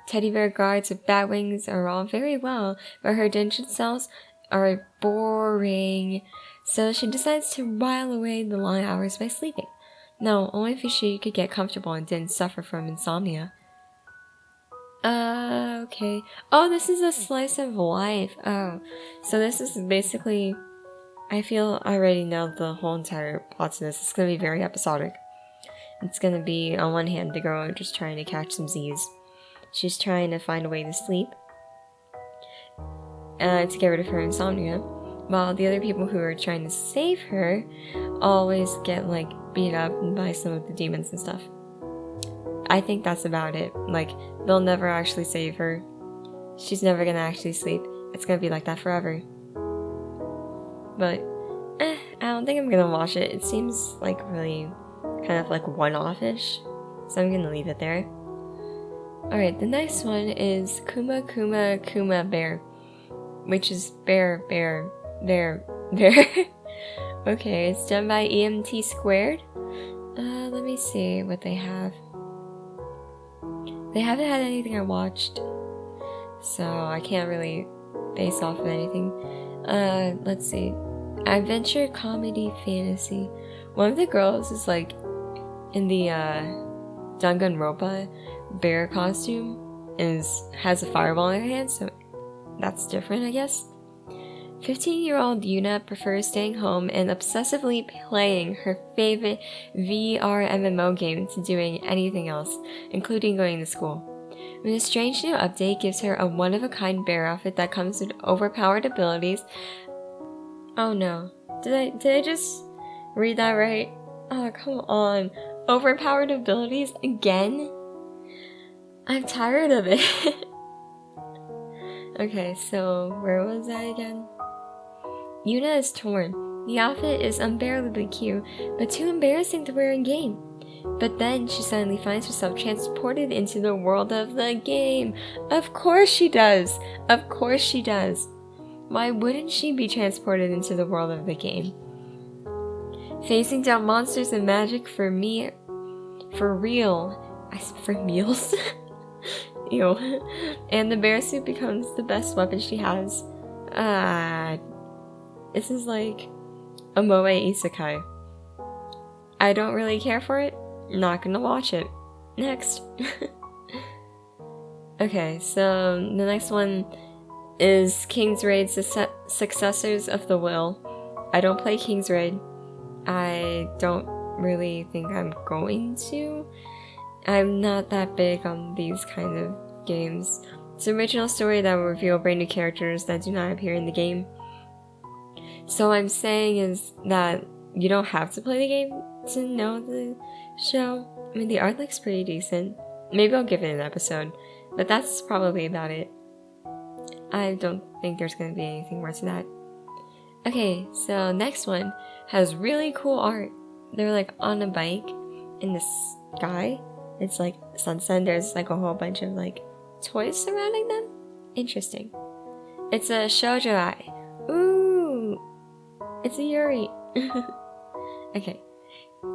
Speaker 1: Teddy bear guards with bat wings are all very well, but her dungeon cells are boring. So she decides to while away the long hours by sleeping. No, only if she could get comfortable and didn't suffer from insomnia. Okay. Oh, this is a slice of life. Oh, so this is basically, I feel I already know the whole entire plot to this. It's gonna be very episodic. It's gonna be, on one hand, the girl just trying to catch some Z's. She's trying to find a way to sleep, to get rid of her insomnia, while the other people who are trying to save her always get like beat up by some of the demons and stuff. I think that's about it. Like, they'll never actually save her. She's never gonna actually sleep. It's gonna be like that forever. But, I don't think I'm gonna watch it. It seems like really kind of like one-off-ish. So I'm gonna leave it there. Alright, the next one is Kuma Kuma Kuma Bear. Which is bear. Okay, it's done by EMT Squared. Let me see what they have. They haven't had anything I watched, so I can't really base off of anything. Let's see. Adventure, comedy, fantasy. One of the girls is like in the Danganronpa bear costume and has a fireball in her hand, so that's different, I guess. 15-year-old Yuna prefers staying home and obsessively playing her favorite VR MMO game to doing anything else, including going to school. When a strange new update gives her a one-of-a-kind bear outfit that comes with overpowered abilities... Oh no. Did I just read that right? Oh, come on. Overpowered abilities again? I'm tired of it. Okay, so where was I again? Yuna is torn. The outfit is unbearably cute, but too embarrassing to wear in game. But then she suddenly finds herself transported into the world of the game. Of course she does. Of course she does. Why wouldn't she be transported into the world of the game? Facing down monsters and magic for me, for real. For meals? Ew. And the bear suit becomes the best weapon she has. This is like a moe isekai. I don't really care for it. Not gonna watch it. Next. Okay, so the next one is King's Raid Successors of the Will. I don't play King's Raid. I don't really think I'm going to. I'm not that big on these kind of games. It's an original story that will reveal brand new characters that do not appear in the game. So what I'm saying is that you don't have to play the game to know the show. I mean, the art looks pretty decent. Maybe I'll give it an episode, but that's probably about it. I don't think there's going to be anything more to that. Okay, so next one has really cool art. They're like on a bike in the sky. It's like sunset. There's like a whole bunch of like toys surrounding them. Interesting. It's a shoujo ai. Ooh, it's a Yuri. Okay.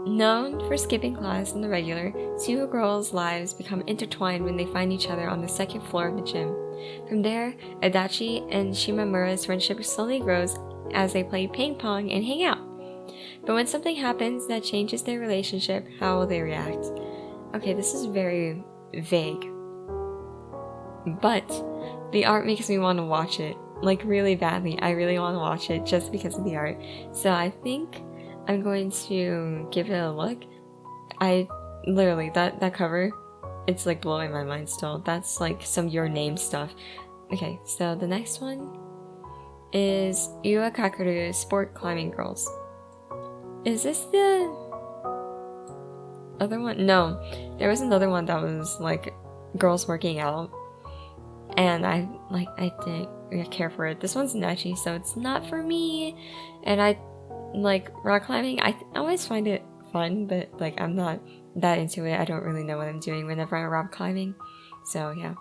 Speaker 1: Known for skipping class in the regular, two girls' lives become intertwined when they find each other on the second floor of the gym. From there, Adachi and Shimamura's friendship slowly grows as they play ping pong and hang out. But when something happens that changes their relationship, how will they react? Okay, this is very vague. But the art makes me want to watch it. Like, really badly. I really want to watch it just because of the art. So I think I'm going to give it a look. I literally, that cover, it's like blowing my mind still. That's like some Your Name stuff. Okay, so the next one is Iwa Kakeru Sport Climbing Girls. Is this the other one? No, there was another one that was like girls working out, and I didn't really care for it. This one's ecchi, so it's not for me. And I like rock climbing. I always find it fun, but like I'm not that into it. I don't really know what I'm doing whenever I'm rock climbing. So yeah,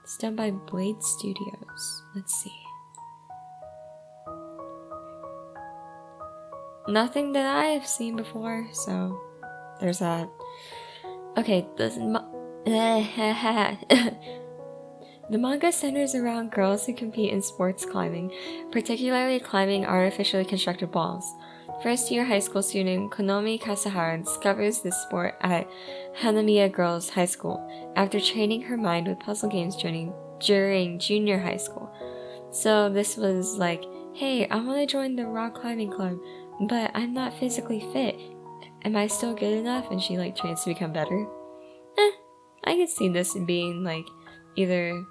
Speaker 1: it's done by Blade Studios. Let's see. Nothing that I have seen before, so there's that. Okay, the manga centers around girls who compete in sports climbing, particularly climbing artificially constructed walls. First-year high school student Konomi Kasahara discovers this sport at Hanamiya Girls High School after training her mind with puzzle games during junior high school. So this was like, hey, I want to join the rock climbing club, but I'm not physically fit. Am I still good enough? And she like trains to become better. I could see this being like either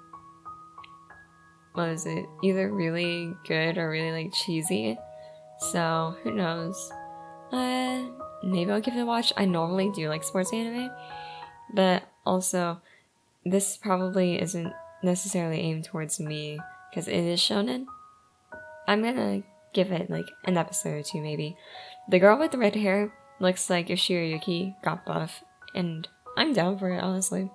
Speaker 1: either really good or really like cheesy. So who knows? Maybe I'll give it a watch. I normally do like sports anime, but Also, this probably isn't necessarily aimed towards me because it is shonen. I'm gonna give it like an episode or two maybe. The girl with the red hair looks like if Shiroyuki got buff, and I'm down for it, honestly.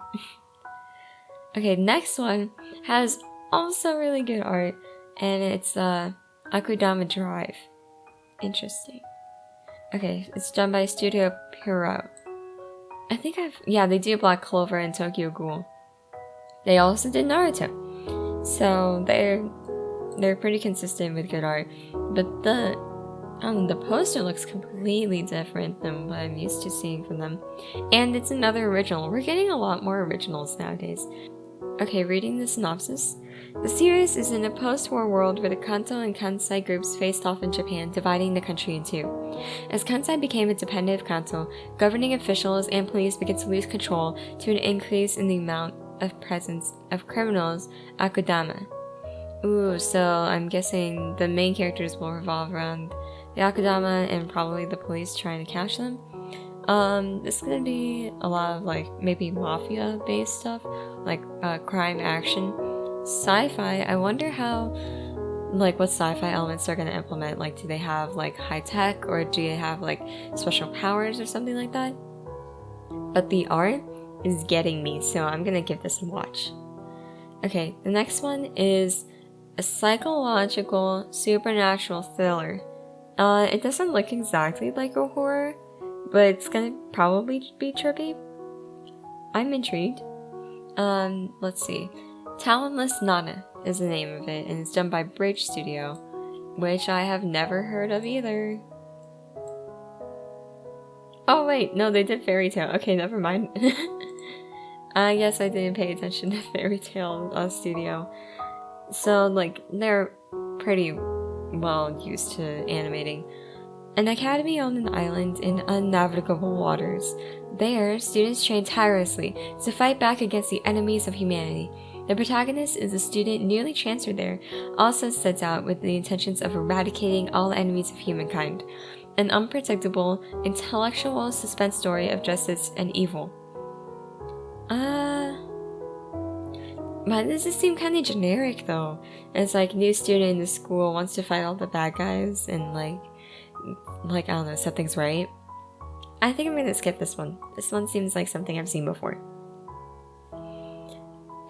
Speaker 1: Okay, next one has also really good art, and it's Akudama Drive. Interesting. Okay, it's done by Studio Pierrot. I think they do Black Clover and Tokyo Ghoul. They also did Naruto. So they're pretty consistent with good art. But the poster looks completely different than what I'm used to seeing from them. And it's another original. We're getting a lot more originals nowadays. Okay, reading the synopsis. The series is in a post-war world where the Kanto and Kansai groups faced off in Japan, dividing the country in two. As Kansai became independent of Kanto, governing officials and police began to lose control to an increase in the amount of presence of criminals at Akudama. Ooh, so I'm guessing the main characters will revolve around the Akudama and probably the police trying to catch them. This is gonna be a lot of like maybe mafia-based stuff, like crime action. Sci-fi, I wonder how, like what sci-fi elements they're gonna implement. Like, do they have like high tech or do they have like special powers or something like that? But the art is getting me, so I'm gonna give this a watch. Okay, the next one is a psychological supernatural thriller. It doesn't look exactly like a horror, but it's gonna probably be trippy. I'm intrigued. Let's see. Talentless Nana is the name of it, and it's done by Bridge Studio, which I have never heard of either. Oh wait, no, they did Fairy Tail. Okay, never mind. I guess I didn't pay attention to Fairy Tail Studio. So, like, they're pretty well used to animating. An academy on an island in unnavigable waters. There, students train tirelessly to fight back against the enemies of humanity. The protagonist is a student newly transferred there, also sets out with the intentions of eradicating all enemies of humankind. An unpredictable, intellectual suspense story of justice and evil. Why does this seem kind of generic though? It's like new student in the school wants to fight all the bad guys and like I don't know, set things right. I think I'm gonna skip this one. This one seems like something I've seen before.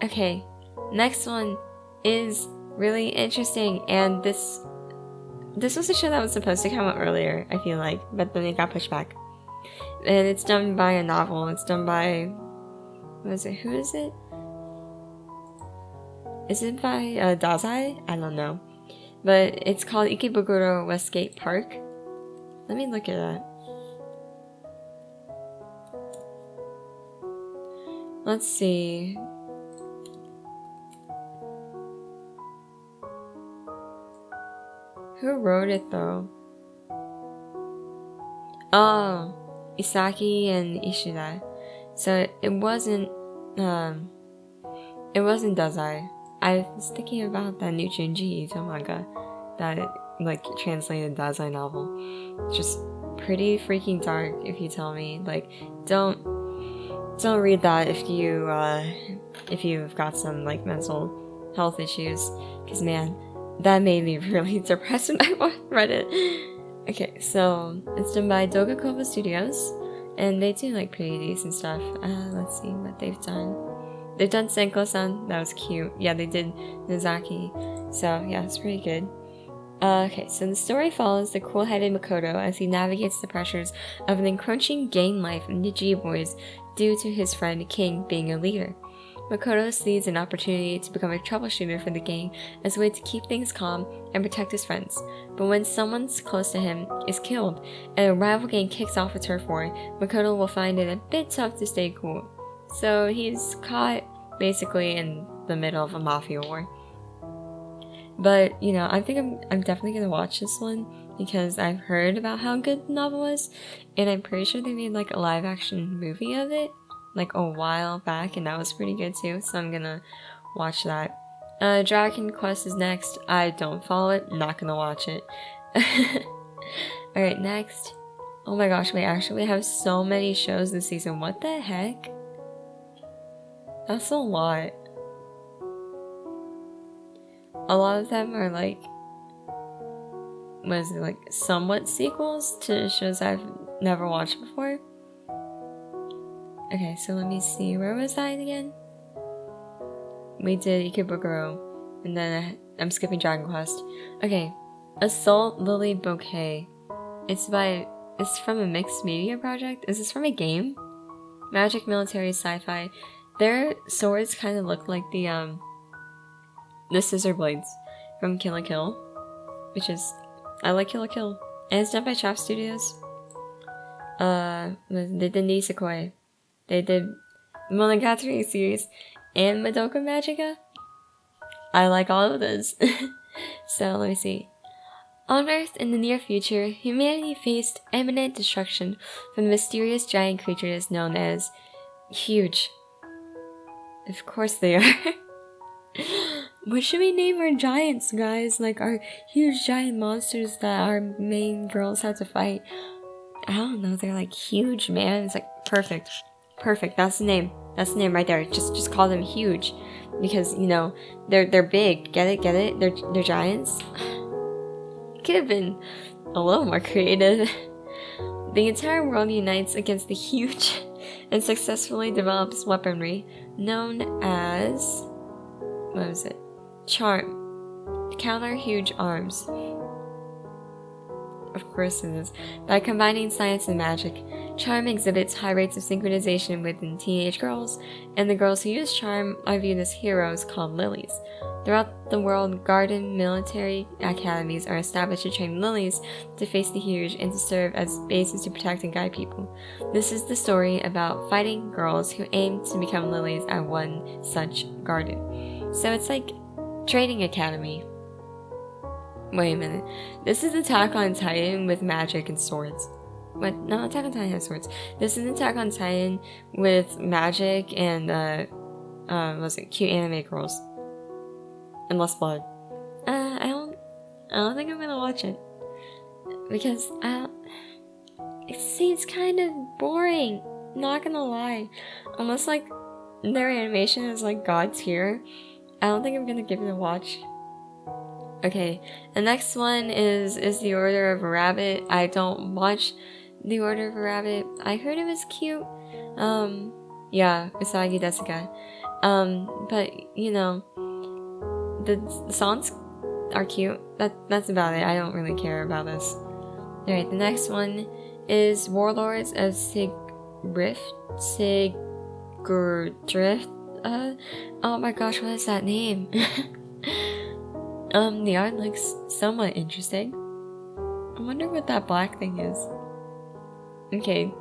Speaker 1: Okay, next one is really interesting, and this was a show that was supposed to come out earlier, I feel like, but then it got pushed back. And it's done by a novel. It's done by... Who is it? Is it by Dazai? I don't know. But it's called Ikebukuro Westgate Park. Let me look at that. Let's see. Who wrote it though? Oh, Isaki and Ishida. So it wasn't Dazai. I was thinking about that new Junji Ito manga that like translated Dazai novel. Just pretty freaking dark, if you tell me. Like, don't read that if you've got some like mental health issues, because man, that made me really depressed when I read it. Okay, so it's done by Dogakova Studios, and they do like pretty decent stuff. Let's see what they've done. They've done Senko-san, that was cute. Yeah, they did Nozaki, so yeah, it's pretty good. Okay, so the story follows the cool-headed Makoto as he navigates the pressures of an encroaching gang life in the G-Boys due to his friend King being a leader. Makoto sees an opportunity to become a troubleshooter for the gang as a way to keep things calm and protect his friends. But when someone close to him is killed and a rival gang kicks off a turf war, Makoto will find it a bit tough to stay cool. So he's caught basically in the middle of a mafia war. But, you know, I think I'm definitely gonna watch this one because I've heard about how good the novel is, and I'm pretty sure they made like a live action movie of it like a while back, and that was pretty good too, so I'm gonna watch that. Dragon Quest is next. I don't follow it, not gonna watch it. Alright, next. Oh my gosh, we actually have so many shows this season. What the heck? That's a lot. A lot of them are like, somewhat sequels to shows I've never watched before. Okay, so let me see. Where was I again? We did Ikebukuro, and then I'm skipping Dragon Quest. Okay, Assault Lily Bouquet. It's from a mixed media project. Is this from a game? Magic, military, sci-fi. Their swords kind of look like the scissor blades from Kill la Kill, which is, I like Kill la Kill. And it's done by Chop Studios. They did Nisekoi. They did Monogatari series and Madoka Magica. I like all of those. So let me see. On Earth in the near future, humanity faced imminent destruction from the mysterious giant creatures known as Huge. Of course they are. What should we name our giants, guys? Like our huge giant monsters that our main girls have to fight. I don't know, they're like huge, man. It's like perfect. Perfect. That's the name. That's the name right there. Just call them Huge. Because, you know, they're big. Get it? They're giants. Could have been a little more creative. The entire world unites against the Huge and successfully develops weaponry known as, what was it? Charm. To counter Huge arms. Of course it is. By combining science and magic, Charm exhibits high rates of synchronization within teenage girls, and the girls who use Charm are viewed as heroes called lilies. Throughout the world, garden military academies are established to train lilies to face the Huge and to serve as bases to protect and guide people. This is the story about fighting girls who aim to become lilies at one such garden. So it's like training academy. Wait a minute. This is Attack on Titan with magic and swords. What? No, Attack on Titan has swords. This is Attack on Titan with magic and, what's it? Cute anime girls. And less blood. I don't think I'm gonna watch it. Because, it seems kind of boring. Not gonna lie. Unless, like, their animation is, like, God tier, I don't think I'm gonna give it a watch. Okay, the next one is The Order of a Rabbit. I don't watch The Order of a Rabbit. I heard it was cute. Yeah, Usagi Desuka. But, you know, the songs are cute. That's about it. I don't really care about this. Alright, the next one is Warlords of Sigurdrift. Oh my gosh, what is that name? The art looks somewhat interesting. I wonder what that black thing is. Okay,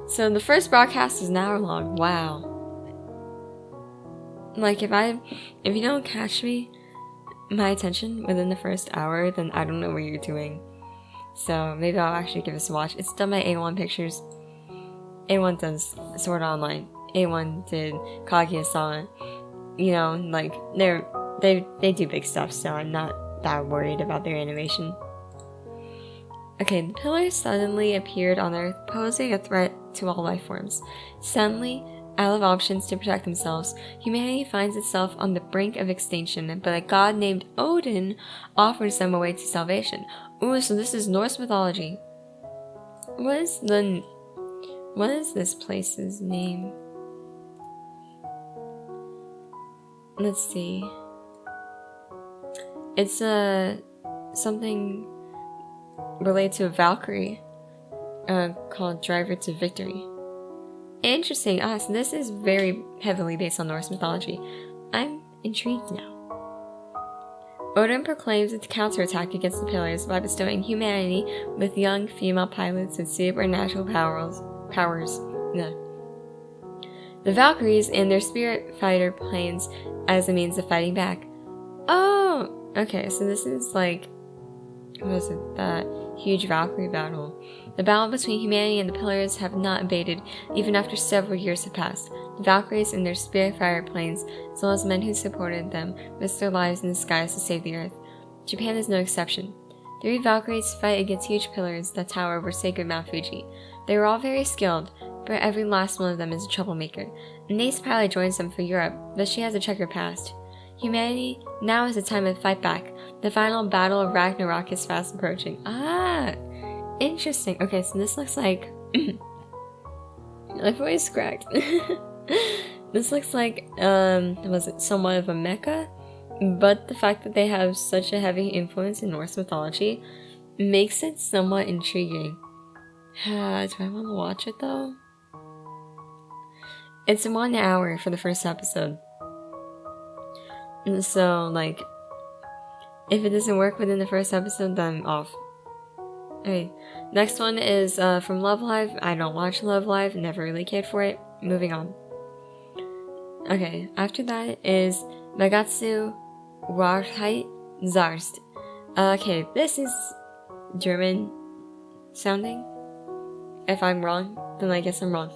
Speaker 1: so the first broadcast is an hour long. Wow. Like, if you don't catch my attention within the first hour, then I don't know what you're doing. So maybe I'll actually give this a watch. It's done by A1 Pictures. A1 does Sword Art Online. A1 did Kaguya-sama. You know, like, they do big stuff, so I'm not that worried about their animation. Okay, the pillars suddenly appeared on Earth, posing a threat to all life forms. Suddenly, out of options to protect themselves, humanity finds itself on the brink of extinction, but a god named Odin offers them a way to salvation. Ooh, so this is Norse mythology. What is this place's name? Let's see. It's something related to a Valkyrie, called Driver to Victory. Interesting. So this is very heavily based on Norse mythology. I'm intrigued now. Odin proclaims its counterattack against the pillars by bestowing humanity with young female pilots with supernatural powers. No. The Valkyries and their spirit fighter planes as a means of fighting back. Oh! Okay, so this is like, what was it? That huge Valkyrie battle. The battle between humanity and the pillars have not abated, even after several years have passed. The Valkyries and their spirit fire planes, as well as men who supported them, risked their lives in the skies to save the Earth. Japan is no exception. 3 Valkyries fight against huge pillars that tower over sacred Mount Fuji. They were all very skilled, but every last one of them is a troublemaker. An ace pilot joins them for Europe, but she has a checkered past. Humanity, now is the time to fight back. The final battle of Ragnarok is fast approaching. Ah, interesting. Okay, so this looks like... My voice cracked. This looks like, was it somewhat of a mecha? But the fact that they have such a heavy influence in Norse mythology makes it somewhat intriguing. Do I want to watch it though? It's 1 hour for the first episode. And so, like, if it doesn't work within the first episode, then I'm off. Okay, next one is from Love Live. I don't watch Love Live, never really cared for it. Moving on. Okay, after that is Megatsu Wahrheit Zarst. Okay, this is German sounding. If I'm wrong, then I guess I'm wrong.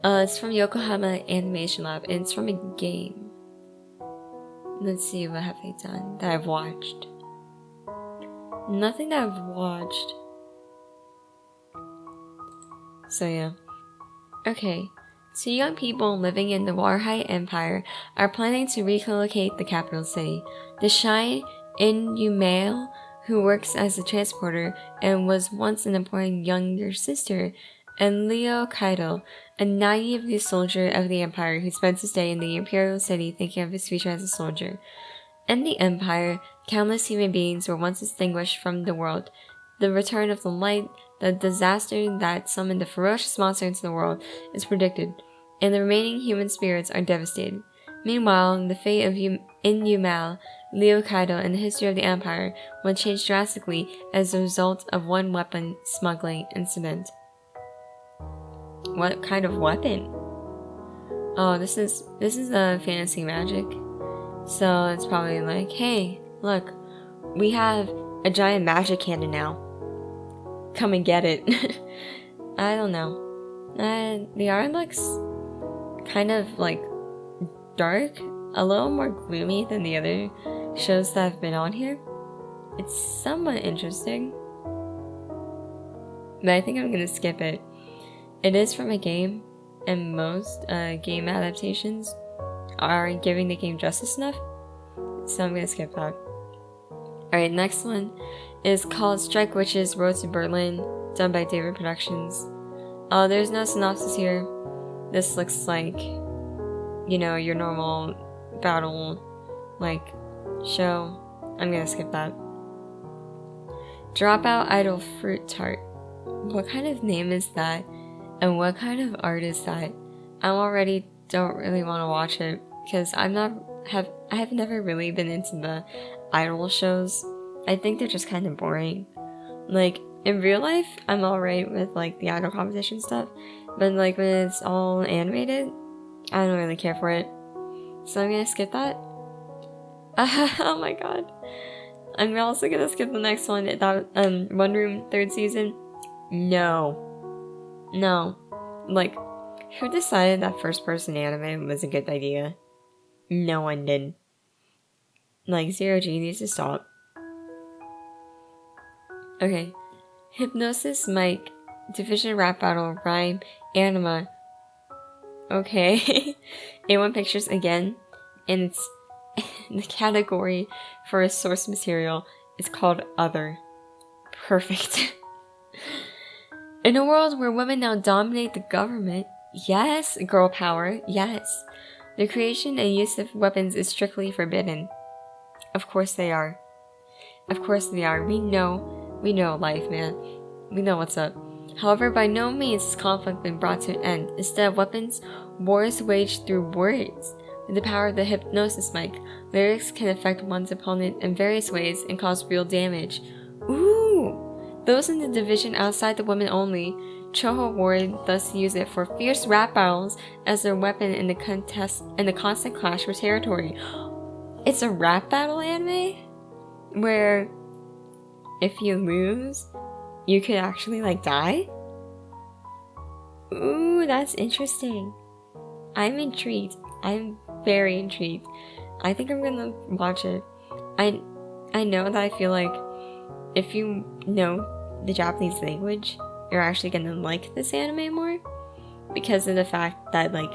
Speaker 1: It's from Yokohama Animation Lab, and it's from a game. Let's see, what have they done that I've watched? Nothing that I've watched. So yeah. Okay. 2 young people living in the Wahrheit Empire are planning to relocate the capital city. The shy Inumail, who works as a transporter and was once an important younger sister, and Leo Kaido, a naive new soldier of the Empire who spends his day in the Imperial City thinking of his future as a soldier. In the Empire, countless human beings were once extinguished from the world. The return of the light, the disaster that summoned the ferocious monster into the world, is predicted, and the remaining human spirits are devastated. Meanwhile, the fate of Inumal, Leo Kaido, and the history of the Empire will change drastically as a result of one weapon smuggling incident. What kind of weapon? Oh, this is a fantasy magic. So it's probably like, hey, look, we have a giant magic cannon now. Come and get it. I don't know. The art looks kind of like dark, a little more gloomy than the other shows that have been on here. It's somewhat interesting, but I think I'm gonna skip it. It is from a game, and most game adaptations aren't giving the game justice enough, so I'm gonna skip that. Alright, next one is called Strike Witches Road to Berlin, done by David Productions. There's no synopsis here. This looks like, you know, your normal battle, like, show. I'm gonna skip that. Dropout Idol Fruit Tart. What kind of name is that? And what kind of art is that? I already don't really want to watch it because I have never really been into the idol shows. I think they're just kind of boring. Like, in real life, I'm alright with like the idol competition stuff, but like when it's all animated, I don't really care for it. So I'm gonna skip that. Oh my god. I'm also gonna skip the next one. That One Room 3rd season. No. Like, who decided that first person anime was a good idea? No one did. Like, Zero G needs to stop. Okay. Hypnosis Mike, Division Rap Battle, Rhyme, Anima. Okay. A1 Pictures again, and it's the category for a source material is called Other. Perfect. In a world where women now dominate the government, yes, girl power, yes, the creation and use of weapons is strictly forbidden. Of course they are. Of course they are. We know life, man. We know what's up. However, by no means has conflict been brought to an end. Instead of weapons, war is waged through words. With the power of the hypnosis mic, lyrics can affect one's opponent in various ways and cause real damage. Ooh! Those in the division outside the women only, Choho Ward thus use it for fierce rap battles as their weapon in the constant clash for territory. It's a rap battle anime? Where if you lose, you could actually like die? Ooh, that's interesting. I'm intrigued. I'm very intrigued. I think I'm gonna watch it. I know that I feel like if you know the Japanese language, you're actually gonna like this anime more because of the fact that like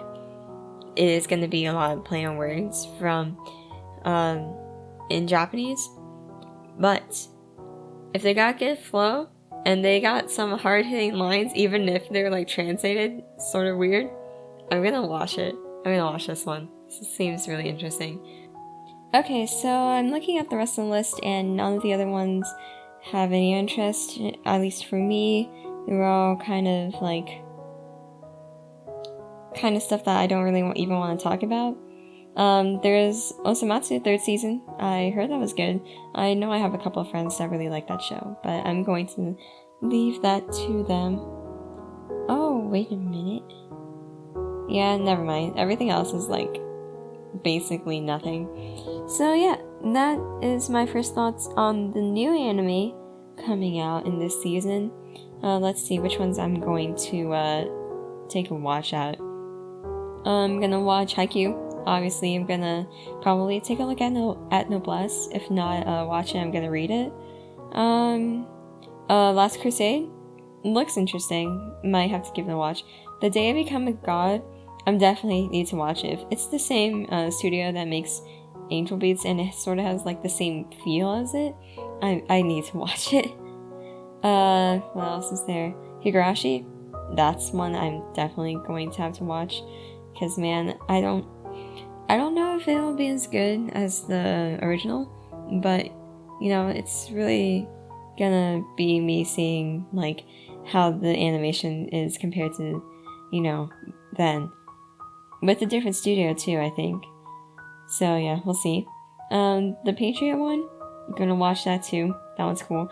Speaker 1: it is going to be a lot of play on words from in Japanese. But if they got good flow and they got some hard-hitting lines, even if they're like translated sort of weird, I'm gonna watch it. I'm gonna watch this one. This seems really interesting. Okay, so I'm looking at the rest of the list, and none of the other ones have any interest, at least for me. They're all kind of stuff that I don't really even want to talk about. There's Osamatsu, 3rd season. I heard that was good. I know I have a couple of friends that really like that show, but I'm going to leave that to them. Oh, wait a minute. Yeah, never mind. Everything else is like basically nothing. So yeah, that is my first thoughts on the new anime coming out in this season. Let's see which ones I'm going to take a watch at. I'm gonna watch Haikyuu. Obviously, I'm gonna probably take a look at Noblesse. If not watch it, I'm gonna read it. Last Crusade looks interesting. Might have to give it a watch. The Day I Become a God, I'm definitely need to watch it. It's the same studio that makes Angel Beats, and it sort of has like the same feel as it. I need to watch it. What else is there? Higurashi. That's one I'm definitely going to have to watch. Because man, I don't know if it'll be as good as the original, but you know, it's really gonna be me seeing like how the animation is compared to, you know, then. With a different studio too, I think. So yeah, we'll see. The Patriot one, I'm gonna watch that too. That one's cool.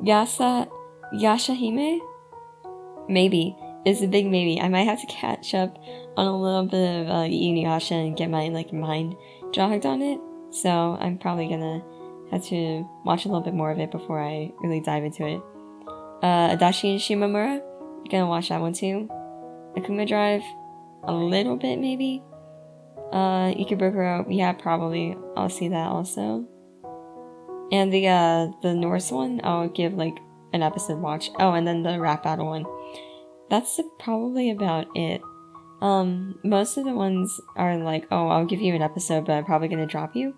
Speaker 1: Yashahime? Maybe. It's a big maybe. I might have to catch up on a little bit of Inuyasha and get my mind jogged on it. So I'm probably gonna have to watch a little bit more of it before I really dive into it. Adachi and Shimamura, gonna watch that one too. Akuma Drive, a little bit maybe. Ikebukuro, yeah, probably. I'll see that also. And the Norse one, I'll give like an episode watch. Oh, and then the rap battle one. That's probably about it. Most of the ones are like, oh, I'll give you an episode, but I'm probably gonna drop you.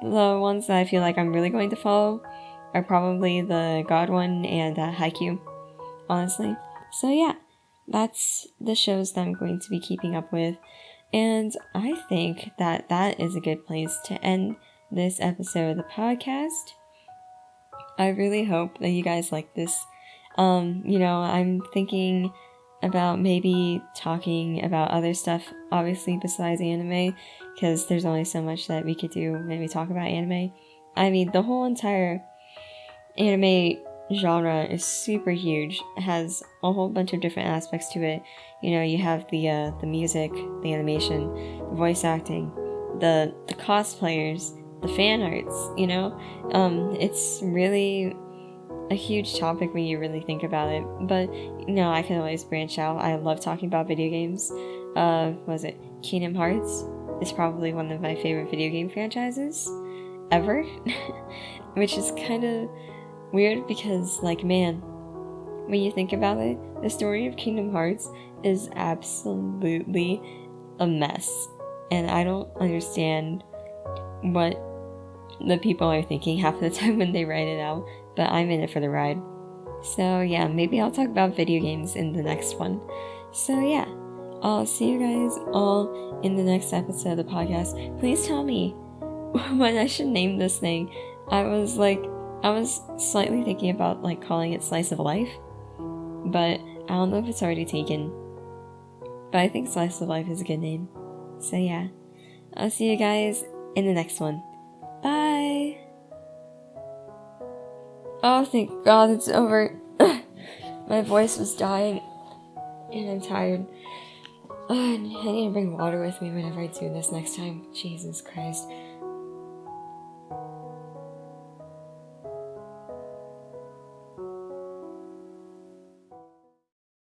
Speaker 1: The ones that I feel like I'm really going to follow are probably the God one and Haikyuu, honestly. So yeah, that's the shows that I'm going to be keeping up with. And I think that that is a good place to end this episode of the podcast. I really hope that you guys like this. You know, I'm thinking about maybe talking about other stuff, obviously, besides anime, because there's only so much that we could do when we talk about anime. I mean, the whole entire anime genre is super huge. It has a whole bunch of different aspects to it. You know, you have the music, the animation, the voice acting, the cosplayers, the fan arts, you know? It's really a huge topic when you really think about it, but you know, I can always branch out. I love talking about video games. Was it Kingdom Hearts is probably one of my favorite video game franchises ever, which is kind of weird because, like, man, when you think about it, the story of Kingdom Hearts is absolutely a mess, and I don't understand what the people are thinking half the time when they write it out, but I'm in it for the ride. So yeah, maybe I'll talk about video games in the next one. So yeah, I'll see you guys all in the next episode of the podcast. Please tell me what I should name this thing. I was slightly thinking about like calling it Slice of Life, but I don't know if it's already taken. But I think Slice of Life is a good name. So yeah, I'll see you guys in the next one. Bye! Oh, thank God it's over. My voice was dying, and I'm tired. I need to bring water with me whenever I do this next time. Jesus Christ.